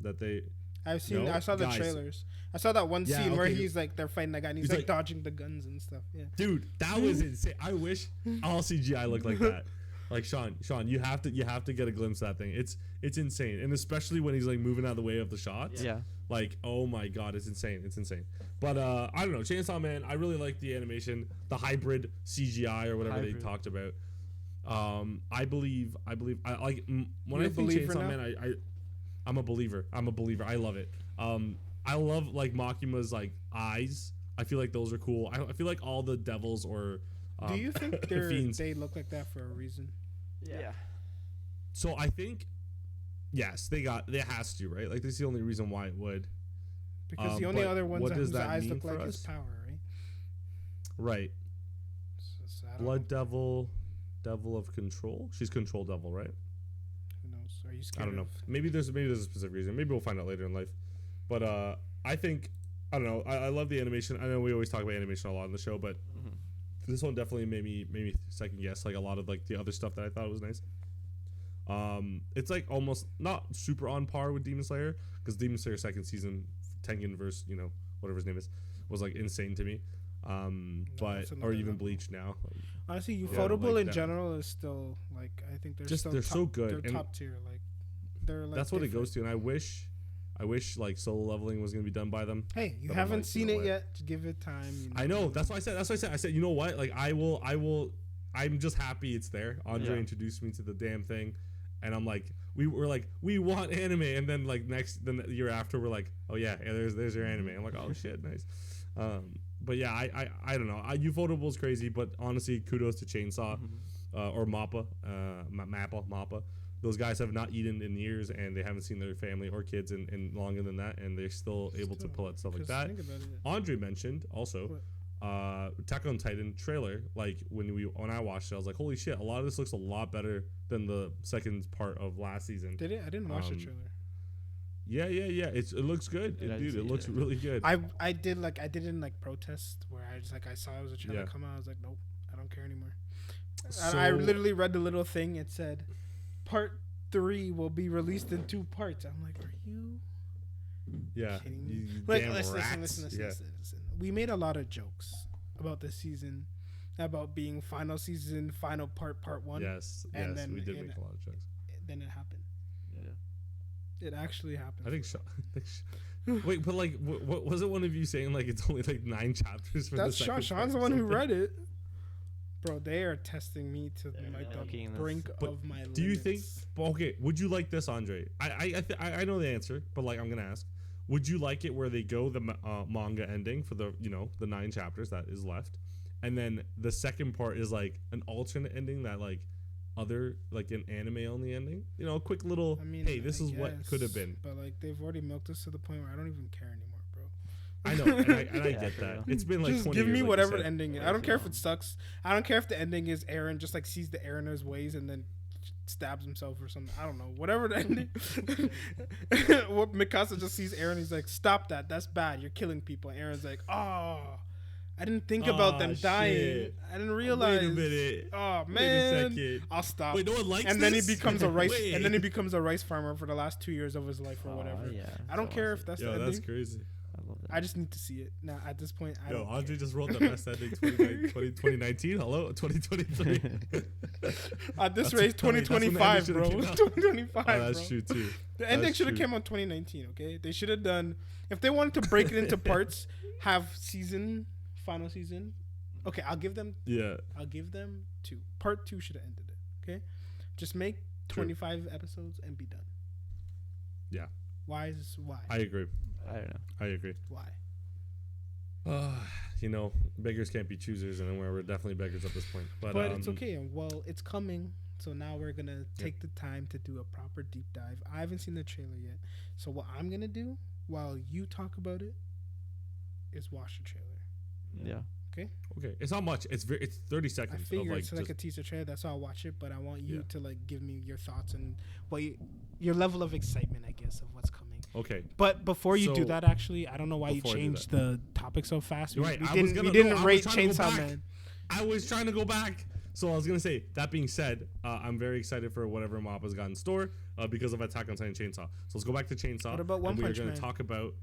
that they? I've seen. No? I saw the Guys. trailers. I saw that one Yeah, scene where okay. he's like they're fighting that guy and he's He's like like- dodging the guns and stuff. Yeah. Dude, that was insane. I wish all CGI looked like that. Like Sean, you have to get a glimpse of that thing. It's insane, and especially when he's like moving out of the way of the shots. Yeah. Like, oh my god, it's insane. It's insane. But I don't know, Chainsaw Man. I really like the animation, the hybrid CGI or whatever they Hybrid. talked about. I believe. I like when You're I a think believer Chainsaw now? Man. I'm a believer. I love it. I love like Makima's like eyes. I feel like those are cool. I feel like all the devils or Do you think fiends. they look like that for a reason? Yeah. So I think yes, they has to, right? Like that's the only reason why it would. Because the only but other ones what does whose that eyes mean look for like is us? power, right? Right. So I don't Blood devil, devil of control. She's control devil, right? know. Who knows? Are you scared? I don't know. of- Maybe there's a specific reason. Maybe we'll find out later in life. But I think I don't know. I love the animation. I know we always talk about animation a lot on the show, but Mhm. this one definitely made me second guess like a lot of like the other stuff that I thought was nice. It's like almost not super on par with Demon Slayer because Demon Slayer second season Tengen versus whatever his name is was like insane to me. But it's or another even level. Bleach now. Honestly, Yeah, Ufotable like in that. general is still like I think they're Just- still they're top, so good, They're and top tier. Like they're like That's what it different. goes to, and I wish like solo leveling was gonna be done by them. Hey, you But I'm haven't like, you seen know it what? yet. Just give it time. I know. That's why I said. I said. You know what? Like I will. I'm just happy it's there. Andre Yeah. introduced me to the damn thing, and I'm like, we want anime, and then like the year after we're like, oh yeah, there's your anime. I'm like, oh shit, nice. But yeah, I don't know. Ufotable is crazy, but honestly, kudos to Chainsaw or Mappa, Mappa. Those guys have not eaten in years, and they haven't seen their family or kids in longer than that, and they're still able to pull out stuff like 'Cause that. Think about it. Andre mentioned also Attack on Titan trailer. Like when I watched it, I was like, holy shit, a lot of this looks a lot better than the second part of last season. Did it? I didn't watch the trailer. Yeah. It looks good, Yeah, I dude. see It looks it. really good. I did I did in like protest where I just like I saw it was a trailer Yeah. come out. I was like, nope, I don't care anymore. So- I literally read the little thing. It said, part 3 will be released in 2 parts. I'm like, are you yeah. kidding me? You Like, damn listen, rats. Yeah. listen. We made a lot of jokes about this season, about being final season, final part 1. Yes. And Yes. then We did in- make a lot of jokes. Then it happened. Yeah. It actually happened. I think. Wait, but like, what was it? One of you saying like it's only like 9 chapters for That's the Sean. second Sean's the part one or who something? read it. Bro, they are testing me to They're like milking the this. brink But of my do you think? limits. Okay, would you like this, Andre? I know the answer, but like I'm gonna ask. Would you like it where they go the manga ending for the the 9 chapters that is left, and then the second part is like an alternate ending that like other like an anime only ending? A quick little I mean, hey, this I is what could have guess, been. But like they've already milked us to the point where I don't even care anymore, bro. I know, and I Yeah, get for that. real. It's been like Just 20 give years, me like you whatever said. ending is. I don't care if it sucks. I don't care if the ending is Aaron just like sees the error in his ways and then stabs himself or something. I don't know. Whatever the ending. What Mikasa just sees Aaron, he's like, "Stop that. That's bad. You're killing people." And Aaron's like, "Oh, I didn't think about them dying. Shit. I didn't realize." Wait a minute. Oh Wait a man, second. I'll stop. Wait, no one likes and then he this? becomes a rice. Wait. And then he becomes a rice farmer for the last 2 years of his life or Aw, whatever. yeah, I don't so care awesome. if that's Yo, the that's ending. crazy. I love that. I just need to see it now. At this point, I Yo, don't Andre care. just wrote the best ending 2019. Hello, 2023. At this That's rate, what- that's when the 2025, ending bro. should've came out. 2025, Oh, that's bro. true too. The ending That's should have true. came out 2019. Okay, they should have done. If they wanted to break it into parts, have final season. Okay, I'll give them Yeah, 2. Part 2 should have ended it. Okay, just make True. 25 episodes and be done. Yeah. Why? I agree. I don't know. I agree. Why? Beggars can't be choosers, and we're definitely beggars at this point. But It's okay. And well, it's coming. So now we're gonna take the time to do a proper deep dive. I haven't seen the trailer yet. So what I'm gonna do while you talk about it is watch the trailer. Yeah. Okay, it's not much. It's 30 I seconds. figure of like it's like just, a teaser trailer. That's why I'll watch it. But I want you Yeah. to like give me your thoughts and your level of excitement, I guess, of what's coming. okay. But before you do So- that, actually, I don't know why you Before I do changed the topic so fast. You're right. We I was didn't, gonna- we didn't no, I was rate trying to go Chainsaw back. Man. I was trying to go back. So I was gonna say, that being said, I'm very excited for whatever Mappa's got in store because of Attack on Titan Chainsaw. So let's go back to Chainsaw. What about One and Punch we're Man? gonna talk about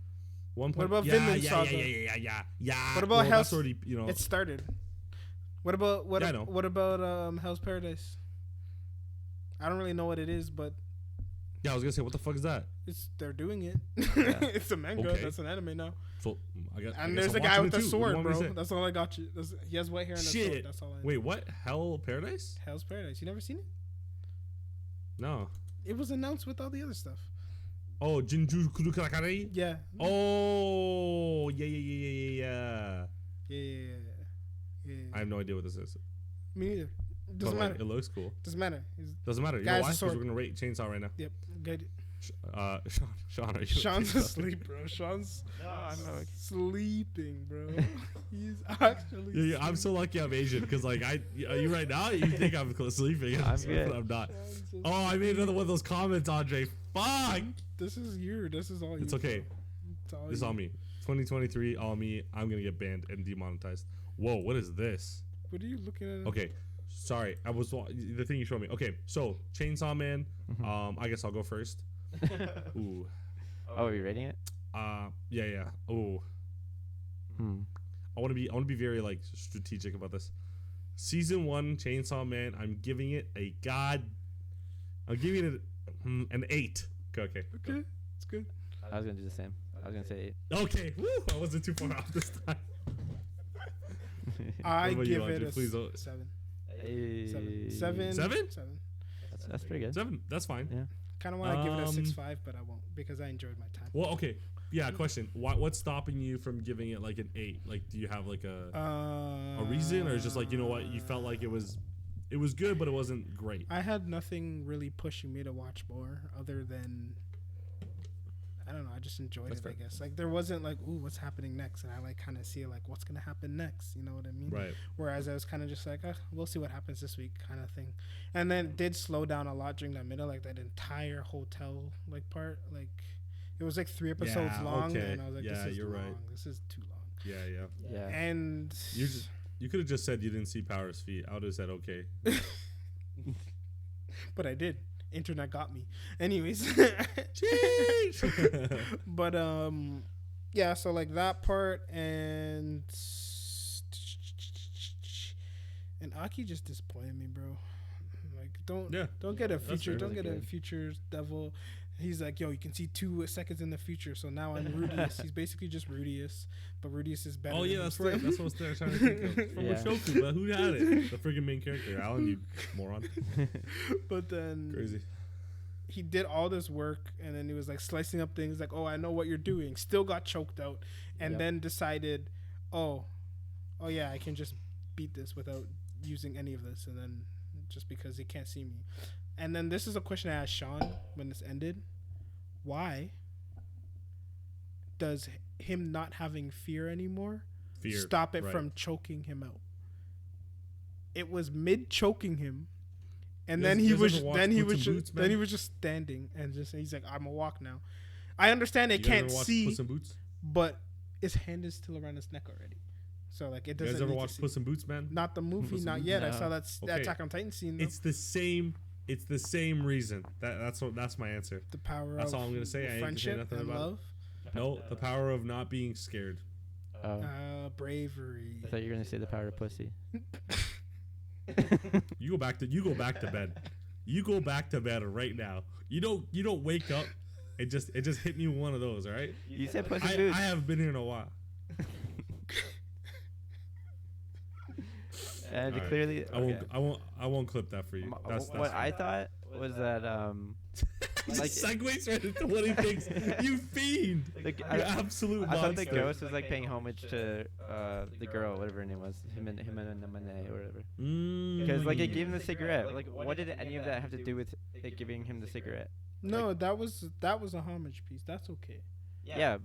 One Punch. What about yeah, Vinland yeah, Saga? yeah. What about That's Hell's? already, you know. It started. What about Yeah, I know. what about Hell's Paradise? I don't really know what it is, but Yeah, I was gonna say, what the fuck is that? they're doing it. Yeah. It's a manga. Okay. That's an anime now. So I guess. And I there's guess a I'm guy watching with it a too. What do you sword, want me to bro. say? That's all I got you. He has white hair and a sword. Shit. That's all I know. Wait, what? Hell Paradise? Hell's Paradise. You never seen it? No. It was announced with all the other stuff. Oh, Jinju Kurukarakari? Yeah. Oh, yeah. Yeah. I have no idea what this is. Me neither. But, Doesn't like, matter. it looks cool. Doesn't matter. Doesn't matter. You Guy know has why? a Because sword. we're gonna rate Chainsaw right now. Yep. Good. Sean, are you? Sean's asleep, bro. Sean's sleeping, bro. He's actually. Yeah, I'm so lucky I'm Asian because like you right now you think I'm sleeping. I'm good. But I'm not. So Oh, I made another one of those comments, Andre. Fuck. This is you. This is all you. It's okay. It's all This is you. all me. 2023, all me. I'm gonna get banned and demonetized. Whoa, what is this? What are you looking at? Okay, sorry. I was the thing you showed me. Okay, so Chainsaw Man. I guess I'll go first. Ooh. Oh, are you rating it? Yeah. Ooh. I want to be very like strategic about this. Season 1 Chainsaw Man. I'm giving it I'm giving it an 8. Okay. Okay, it's good. I was gonna do the same. I was gonna say 8. Okay. Woo! I wasn't too far off this time. I about you, give it Andre? a Please don't- 7. Hey. 7. 7? 7. That's pretty good. 7. That's fine. Yeah. Kind of want to give it a Um, 6.5, but I won't because I enjoyed my time. Well, okay. Yeah. Question. What's stopping you from giving it like an 8? Like, do you have like a reason, or is just like, you know what, you felt like it was good, but it wasn't great? I had nothing really pushing me to watch more other than I don't know. I just enjoyed That's it. fair. I guess like there wasn't like, ooh, what's happening next, and I like kind of see like what's gonna happen next. You know what I mean? Right. Whereas I was kind of just like, we'll see what happens this week, kind of thing. And then it did slow down a lot during that middle, like that entire hotel like part. Like it was like 3 episodes Yeah, long, okay. and I was like, Yeah, this is you're long. right. This is too long. Yeah. Yeah. And You could have just said you didn't see Power's feet. I would have said okay. but I did. Internet got me. Anyways. But yeah, so like that part and Aki just disappointed me, bro. Like don't get a future, fair. don't get a Good. future devil. He's like, yo, you can see 2 seconds in the future, so now I'm Rudius. He's basically just Rudius, but Rudius is better. Oh yeah, than that's him. right. That's what I was trying to think of. From Yeah. Shoku, but who had it? The freaking main character, Alan. You moron. But then Crazy. he did all this work, and then he was like slicing up things like, oh, I know what you're doing. Still got choked out, and Yep. then decided, oh yeah, I can just beat this without using any of this, and then just because he can't see me. And then this is a question I asked Sean when this ended. Why does him not having fear anymore stop it right. from choking him out? It was mid choking him, and You then guys- he you guys was ever watch then he Puss was in just Boots, then man? he was just standing and just he's like, I'm gonna walk now. I understand they You guys can't ever watch see, Puss in Boots? but his hand is still around his neck already, so like it You doesn't. guys ever need to watch see. Puss in Boots, man? Not the movie, Puss in not Boots? yet. I No. saw that Okay. Attack on Titan scene. Though. It's the same. It's the same reason. That's my answer. The power That's of all I'm gonna say. I ain't gonna say friendship nothing and about it. love. No, the power of not being scared. Oh. Bravery. I thought you were gonna say the power of pussy. You go back to bed. You go back to bed right now. You don't wake up. It just hit me with one of those. All right. You said pussy I boots. have been here in a while. And All right. clearly, okay. I won't clip that for you. That's what fine. I thought was that He like- segues right into what he thinks. You fiend. the, You I, absolute I thought the monster. ghost was like paying homage to the girl, whatever her name was, him and Mane or whatever. Because like it gave him the cigarette. Like, what did any of that have to do with it giving him the cigarette? No, that was a homage piece. That's okay. Yeah,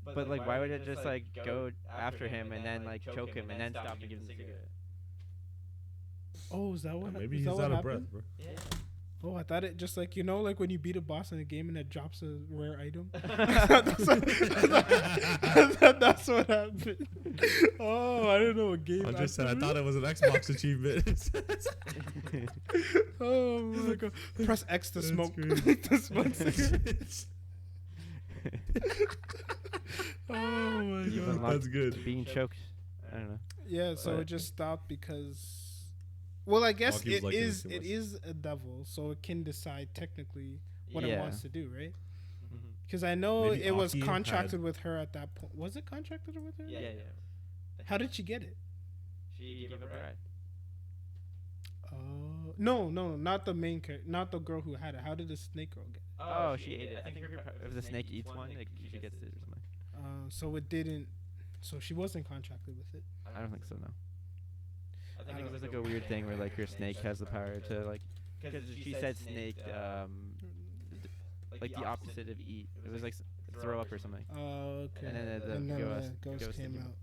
but like, why would it just like go after him and then like choke him and then stop and give him the cigarette? Oh, is that what? Maybe is he's that out what of breath, happened? bro. Oh, I thought it just like like when you beat a boss in a game and it drops a rare item. That's what happened. Oh, I don't know what game. I just said I thought it was an Xbox achievement. Oh my god! Press X to smoke. To smoke cigarettes. Oh my You've god! unlocked That's good. Being choked. I don't know. Yeah, so But- it just stopped because. Well, I guess Hockey was it liking is. it too It much. is a devil, so it can decide technically what it Yeah. wants to do, right? Mhm. Because I know Maybe it was Aki contracted had- with her at that point. Was it contracted with her? Yeah. How did she get it? She gave up her eye. No, not the main character, not the girl who had it. How did the snake girl get it? Oh, she ate it. I think if the snake eats one, like, she gets it or something. So it didn't. So she wasn't contracted with it. I don't think so, no. I think it was like a weird thing where like your snake has the power to like, because she said snake, like the opposite of eat. It was like throw up or something. Oh, okay. And then the And then ghost- the ghost ghost came came out.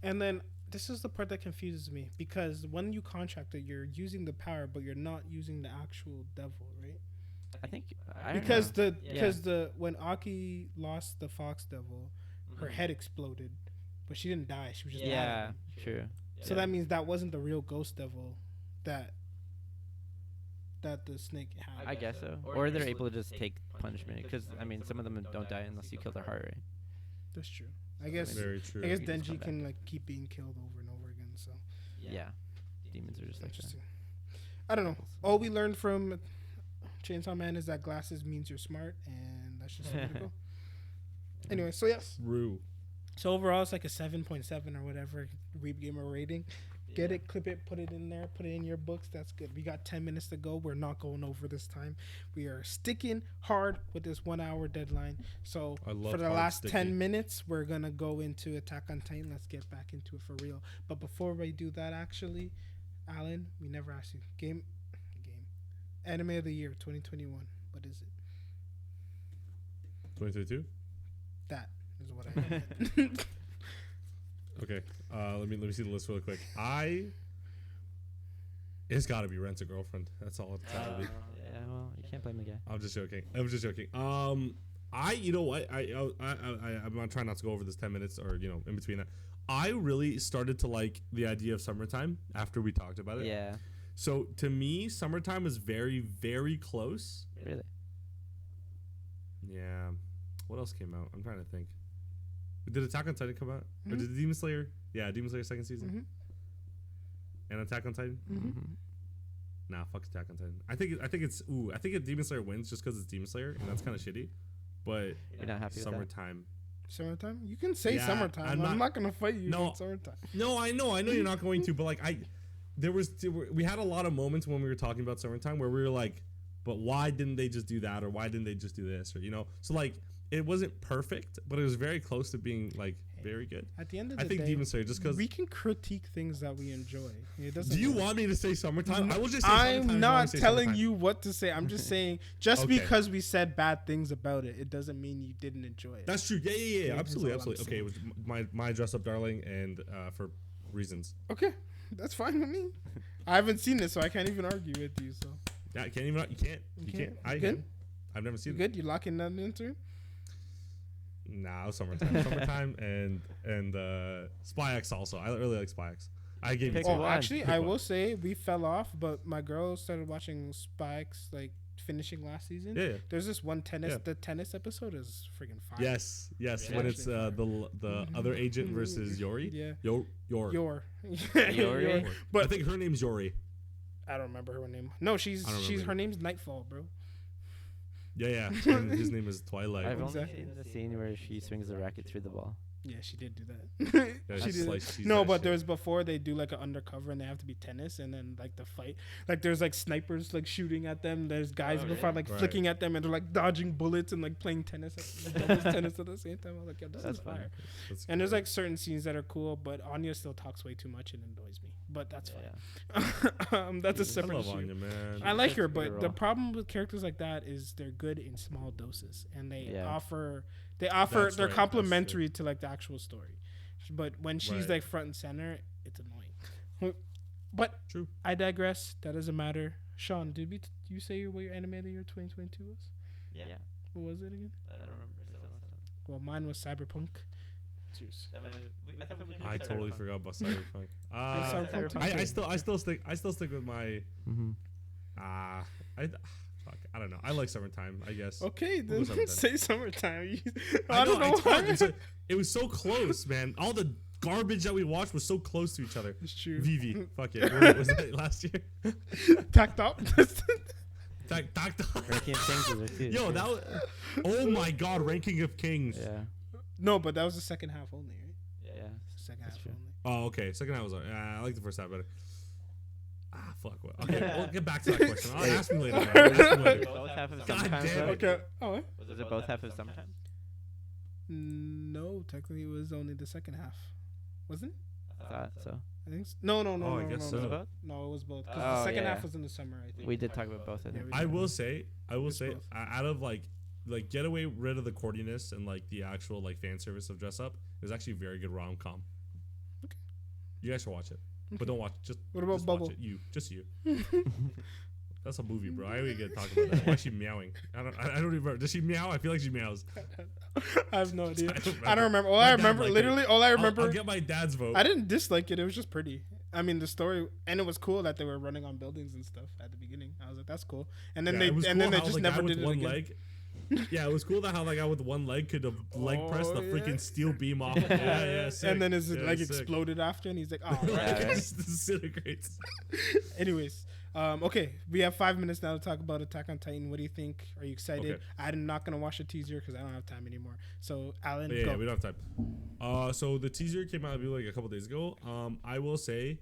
And then this is the part that confuses me because when you contract it, you're using the power, but you're not using the actual devil, right? I think I don't Because know. the when Aki lost the fox devil, her head exploded, but she didn't die. She was just Yeah, mad. true. So that means that wasn't the real ghost devil that the snake had. I guess so. Or they're able to just take punishment because I mean some of them don't die unless you kill their heart rate. That's true. I guess Very true. I guess You just come Denji back. can like keep being killed over and over again. So Yeah, demons are just like that. interesting. I don't know. All we learned from Chainsaw Man is that glasses means you're smart, and that's just typical. Anyway, so yes. True. So overall, it's like a 7.7 or whatever Weeb Gamer rating. Get it, clip it, put it in there, put it in your books. That's good. We got 10 minutes to go. We're not going over this time. We are sticking hard with this 1 hour deadline. So I love for the hard last sticky. 10 minutes, we're going to go into Attack on Titan. Let's get back into it for real. But before we do that, actually, Alan, we never asked you. Game. Anime of the year 2021. What is it? 2032. That is what I meant. Okay. Let me see the list really quick. It's got to be Rent a Girlfriend. That's all it's got to be. Yeah, well, you can't blame the guy. I'm just joking. You know what? I'm not trying not to go over this 10 minutes or in between that. I really started to like the idea of summertime after we talked about it. Yeah, So to me, summertime was very, very close. really. Yeah. What else came out? I'm trying to think. Did Attack on Titan come out? Or Mhm. did Demon Slayer? Yeah, Demon Slayer second season. Mhm. And Attack on Titan? Mhm. Nah, fuck Attack on Titan. I think Demon Slayer wins just because it's Demon Slayer, and that's kind of shitty. But You're not happy with that? summertime. Summertime? You can say Yeah, summertime. I'm not going to fight you No. on summertime. No, I know you're not going to, but like we had a lot of moments when we were talking about summertime where we were like, but why didn't they just do that, or why didn't they just do this, or so like it wasn't perfect, but it was very close to being like very good. At the end of I the think day, Demon Slayer just because. we can critique things that we enjoy. It doesn't Do you matter. want me to say summertime? I will just say summertime if I'm you not want to say telling summertime. you what to say. I'm just saying, just Okay. because we said bad things about it, it doesn't mean you didn't enjoy it. That's true. Yeah, Yeah, absolutely, that's all I'm absolutely. Okay, it was my dress up darling, and for reasons. Okay, that's fine with me. I haven't seen it, so I can't even argue with you. So Yeah, you can't. I Good? can. I've never you seen it. good? You locking that into it? Nah, summertime, and Spy X also. I really like Spy X. I gave you Pick two. Oh, one. actually, Pick I one. will say we fell off, but my girl started watching Spikes like finishing last season. Yeah. There's this one tennis. Yeah. The tennis episode is freaking fire. Yes. Yeah. When it's the other agent Mhm. versus Yori. Yeah. Yor. Yori. Yori? But I think her name's Yori. I don't remember her name. No, she's I don't her remember. name's Nightfall, bro. Yeah. And his name is Twilight. I've only Exactly. seen the scene where she swings the racket through the ball. Yeah, she did do that. Yeah, she she's did. like- she's No, that but shit. there's before they do like an undercover and they have to be tennis and then like the fight. Like there's like snipers like shooting at them. There's guys Oh, before really? like Right. flicking at them and they're like dodging bullets and like playing tennis tennis at the same time. I'm like, yeah, this That's is fun. fire. That's And there's cool. like certain scenes that are cool, but Anya still talks way too much and annoys me. But that's Yeah. fine. That's a I separate I love issue. Anya, man. I like She's her, a good but the role. problem with characters like that is they're good in small doses, and they Yeah. offer That's they're right, that's complementary to like the actual story. But when she's Right. like front and center, it's annoying. But True. I digress. That doesn't matter. Sean, did you say what your anime of the year 2022 was? Yeah. What was it again? I don't remember. Well, mine was Cyberpunk. Cheers. I totally forgot about Cyberpunk. Cyberpunk I still stick with my. Mm-hmm. Fuck, I don't know. I like summertime, I guess. Okay, We'll then go summertime. say summertime. I don't know. why. It's hard. It was so close, man. All the garbage that we watched was so close to each other. It's true. Vivi, fuck it. What was that last year? Tacked up. Ranking of Kings was there too. Yo, that was. Oh my God, Ranking of Kings. Yeah. No, but that was the second half only, right? Yeah. Second That's half true. only. Oh, okay. Second half was. I like the first half better. Fuck. What? Okay, we'll get back to that question. I'll ask me later. Man. Ask me later. Both half of God sometimes. damn it. Right? Okay. Oh, what? Was it both half of sometimes? No, technically it was only the second half. Wasn't it? I thought so. I think so. No. Oh, I guess no, so. no. Both? No, it was both. Because Oh, the second yeah. half was in the summer, I think. We did talk about both of them. Yeah, I will say, It's both. out of like get away rid of the cordiness and like the actual like fan service of dress up. It was actually a very good rom com. Okay. You guys should watch it, but don't watch just. What about just Bubble? Watch it. Just you. That's a movie, bro. I ain't gonna talk about that. Why is she meowing? I don't even remember. Does she meow? I feel like she meows. I have no idea. I don't remember. All My I dad remember, liked literally, it. all I remember. I'll get my dad's vote. I didn't dislike it. It was just pretty. I mean, the story, and it was cool that they were running on buildings and stuff at the beginning. I was like, that's cool. And then Yeah, it was then cool they how just the never guy did with it one again. leg. Yeah, it was cool that how the guy with one leg could have leg press the Oh, freaking yeah. steel beam off. Yeah, sick. And then his Yeah, leg sick. exploded after, and he's like, oh, Yeah, right. right. It just disintegrates. Anyways, okay, we have 5 minutes now to talk about Attack on Titan. What do you think? Are you excited? Okay. I'm not gonna watch the teaser because I don't have time anymore. So, Alan, Yeah, go. we don't have time. So the teaser came out I believe like a couple days ago. I will say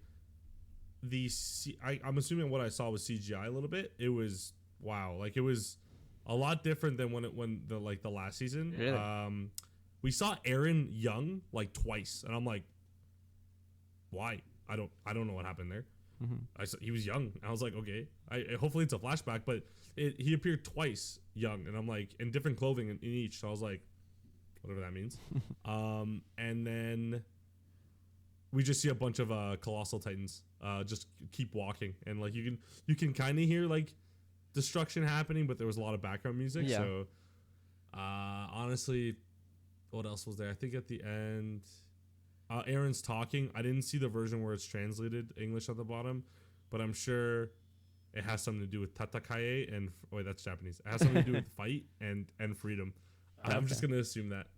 I'm assuming what I saw was CGI a little bit. It was wow, like it was a lot different than when the last season. Really? We saw Eren young like twice, and I'm like, why? I don't know what happened there. Mm-hmm. He was young. I was like, okay. Hopefully it's a flashback, but he appeared twice young, and I'm like in different clothing in each. So I was like, whatever that means. And then we just see a bunch of colossal titans just keep walking, and like you can kind of hear like destruction happening, but there was a lot of background music. Yeah. So honestly, what else was there? I think at the end. Aaron's talking. I didn't see the version where it's translated English at the bottom, but I'm sure it has something to do with tatakae and wait, that's Japanese. It has something to do with fight and freedom. I'm just gonna assume that.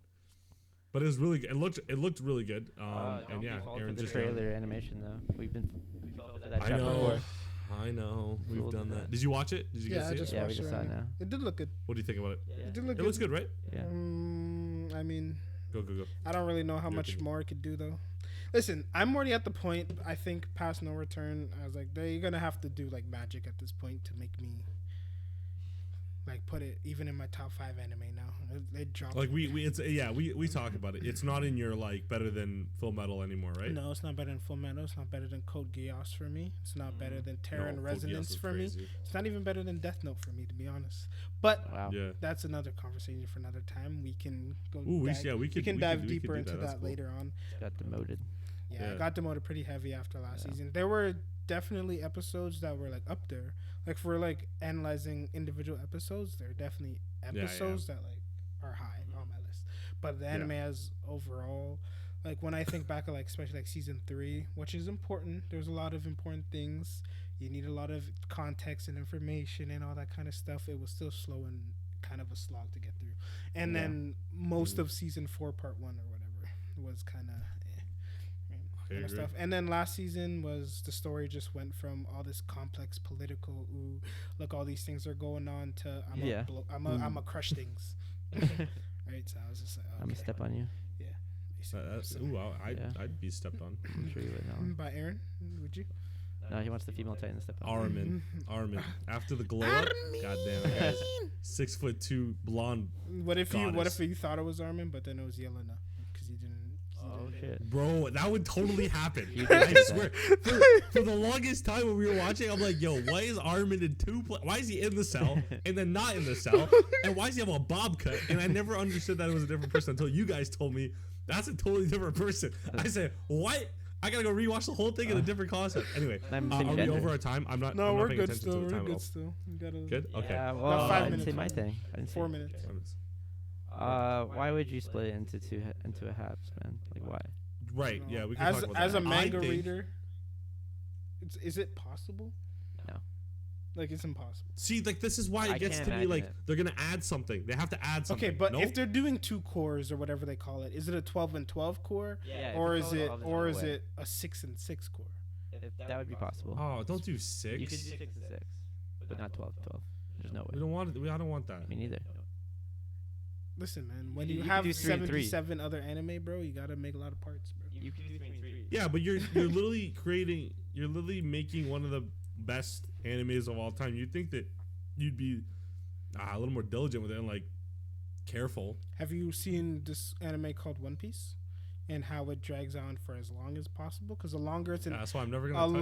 But it was really good. It looked really good. And yeah, Aaron's the just trailer animation though. We felt for that I chapter know. before. I know. We've Cool done to that. that. Did you watch it? Did you Yeah, guys I see just it? Yeah, we watched just it saw right it now. now. It did look good. What do you think about it? It did look It good. looks good, right? Yeah. I mean, Go. I don't really know how Your much opinion. more it could do though. Listen, I'm already at the point. I think past no return. I was like, they're gonna have to do like magic at this point to make me like put it even in my top 5 anime now. They dropped. Like we talk about it. It's not in your like better than Full Metal anymore, right? No, it's not better than Full Metal. It's not better than Code Geass for me. It's not better than Terra and No, Code Geass Resonance is for me. crazy. It's not even better than Death Note for me, to be honest. But Wow. Yeah. that's another conversation for another time. We can go. Ooh, we can could dive do deeper into That's that cool. later on. Got demoted. Yeah, Yeah. I got demoted pretty heavy after last Yeah. season. There were definitely episodes that were like up there. Like for like analyzing individual episodes, there are definitely episodes that like are high on my list. But the anime as overall, like when I think back at like especially like season 3, which is important, there's a lot of important things. You need a lot of context and information and all that kind of stuff. It was still slow and kind of a slog to get through. And Yeah. then most of season 4 part 1 or whatever was kind of kind of stuff. And then last season was the story just went from all this complex political look, all these things are going on to I'm a crush things. Right, so I was just like, okay. I'm gonna step on you. I'd be stepped on. I'm sure you would know. By Aaron, would you? No, he wants the female Titan to step on. Armin. After the glow up, goddamn, guys. 6'2" blonde. What if goddess. you thought it was Armin, but then it was Yelena because you didn't. Oh shit. Bro, that would totally happen. You I did swear. For the longest time when we were watching, I'm like, yo, why is Armin in why is he in the cell and then not in the cell? And why does he have a bob cut? And I never understood that it was a different person until you guys told me that's a totally different person. I said, what? I gotta go rewatch the whole thing in a different concept. Anyway, are we over our time? I'm not. No, I'm we're not paying good attention still. to the We're time. good still. You gotta. Good. Okay. Yeah, well, About 5 I didn't minutes. say my thing. I didn't say 4 it. minutes. Why would you split it into a halves, man? Like why? Right. Yeah. We can As talk about as that. a manga I think- reader, is it possible? No. Like it's impossible. See, like this is why I it gets can't to me like imagine it. they're gonna add something. They have to add something. Okay, but no? if they're doing 2 cores or whatever they call it, is it a 12 and 12 core, Yeah. or is it a 6 and 6 core? If that would be possible. Oh, don't do 6. You could do 6 and 6, but not 12 12. There's no We way. don't want it. I don't want that. Me neither. Listen, man, when You you could have do 3 and 3. 77 other anime, bro, you gotta make a lot of parts, bro. You could do 3 and 3. Yeah, but you're literally you're literally making one of the best animes of all time. You'd think that you'd be a little more diligent with it and like careful. Have you seen this anime called One Piece and how it drags on for as long as possible? Because the longer it's That's why I'm never gonna touch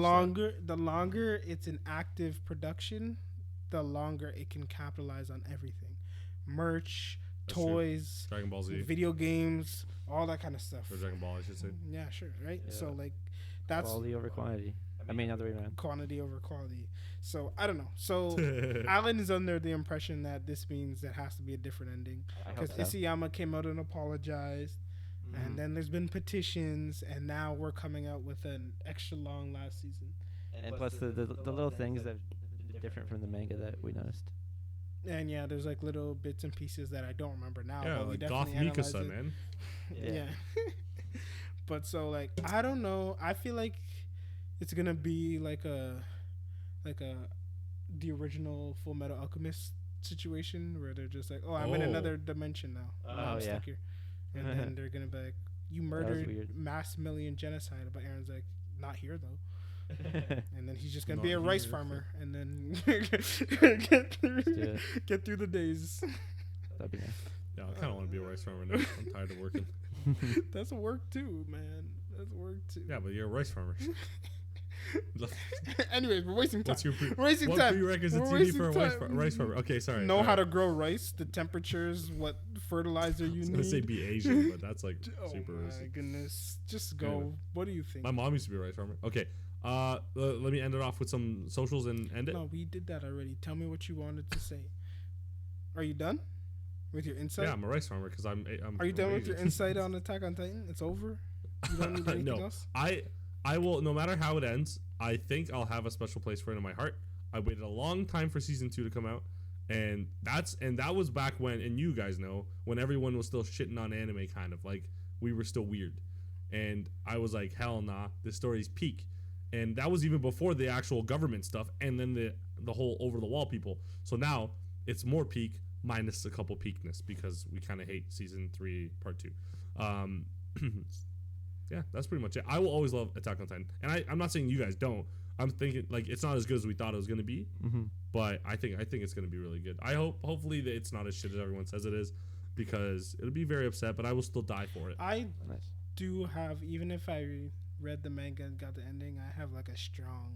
the longer it's an active production, the longer it can capitalize on everything, merch, That's true. toys, Dragon Ball Z video games, all that kind of stuff. or Dragon Ball, I should say. Yeah, sure, right? Yeah. So like, that's Quality over quantity. I mean, other way around. quantity over quality. So I don't know. So Alan is under the impression that this means there has to be a different ending I because hope so. Isayama came out and apologized. And then there's been petitions, and now we're coming out with an extra long last season. And plus the little things that are different from the manga that we noticed. And yeah, there's like little bits and pieces that I don't remember now. Yeah, but we like definitely Goth analyzed Mikasa, it. man. Yeah. But so like I don't know. I feel like it's gonna be like the original Full Metal Alchemist situation where they're just like, oh, I'm in Oh. another dimension now. I'm yeah. stuck here. And then they're gonna be like, you was murdered weird. mass million genocide. But Aaron's like, not here though. And then he's just gonna Not be a rice here. farmer and then it. get through the days. That'd be nice. Yeah, I kind of want to be a rice farmer now. I'm tired of working. That's work too, man. That's work too. Yeah, but you're a rice farmer. Anyways, we're wasting time. What's your We're wasting what time. prerequisites We're you need for a wasting time. rice farmer? Okay, sorry. Know how Alright. to grow rice, the temperatures, what fertilizer I you was need. gonna say be Asian, but that's like Oh super my racist. goodness. Just go. Anyway. What do you think? My mom used to be a rice farmer. Okay, let me end it off with some socials and end it. No, we did that already. Tell me what you wanted to say. Are you done with your insight? Yeah, I'm a rice farmer because I'm. Are you I'm done with your Asian. insight on Attack on Titan? It's over? You don't need anything No. else? I will. No matter how it ends, I think I'll have a special place for it in my heart. I waited a long time for season 2 to come out, and that was back when, and you guys know, when everyone was still shitting on anime, kind of like we were still weird, and I was like, hell nah, this story's peak, and that was even before the actual government stuff, and then the whole over the wall people. So now it's more peak minus a couple peakness because we kind of hate season 3 part 2. Yeah, that's pretty much it. I will always love Attack on Titan, and I'm not saying you guys don't. I'm thinking like it's not as good as we thought it was gonna be, but I think it's gonna be really good. Hopefully that it's not as shit as everyone says it is, because it'll be very upset, but I will still die for it. I Nice. do have, even if I read the manga and got the ending, I have like a strong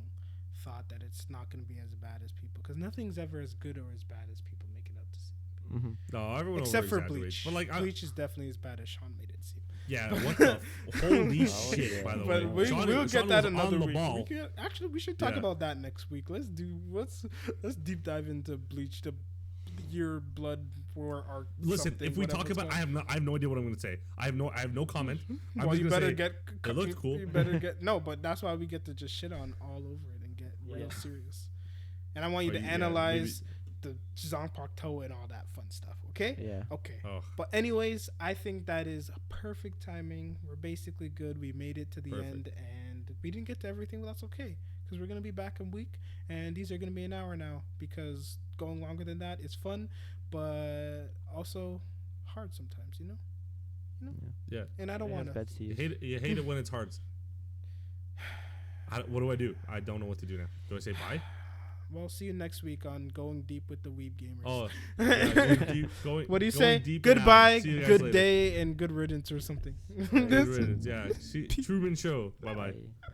thought that it's not going to be as bad as people, because nothing's ever as good or as bad as people make it out to seem. No, everyone Except for over-exaggerates, Bleach. but like Bleach is definitely as bad as Sean made it seem. yeah, what the holy Oh, shit! yeah. By the But way, we'll Sean get that was another on the week. ball. We should talk Yeah. about that next week. Let's deep dive into Bleach, the Your Blood War arc. Listen, something, if we whatever talk it's about, called. I have no idea what I'm going to say. I have no comment. I'm Well, just you gonna better say, get. it looked cool. You better get no, but that's why we get to just shit on all over it and get real Yeah. serious. And I want you But to yeah, analyze the Zanpakuto and all that fun stuff. Okay. Yeah. Okay. Oh, But anyways, I think that is a perfect timing. We're basically good. We made it to the Perfect. end, and we didn't get to everything, but that's okay, because we're gonna be back in week, and these are gonna be an hour now, because going longer than that is fun, but also hard sometimes, you know. yeah. And I don't want to. Beds to You use. hate it. You hate it when it's hard. What do? I don't know what to do now. Do I say bye? Well, see you next week on Going Deep with the Weeb Gamers. Oh, yeah, What do you going say? deep and out. Goodbye, See you guys good later. day, and good riddance or something. Good riddance. Yeah. See, Truman Show. Bye bye. Bye.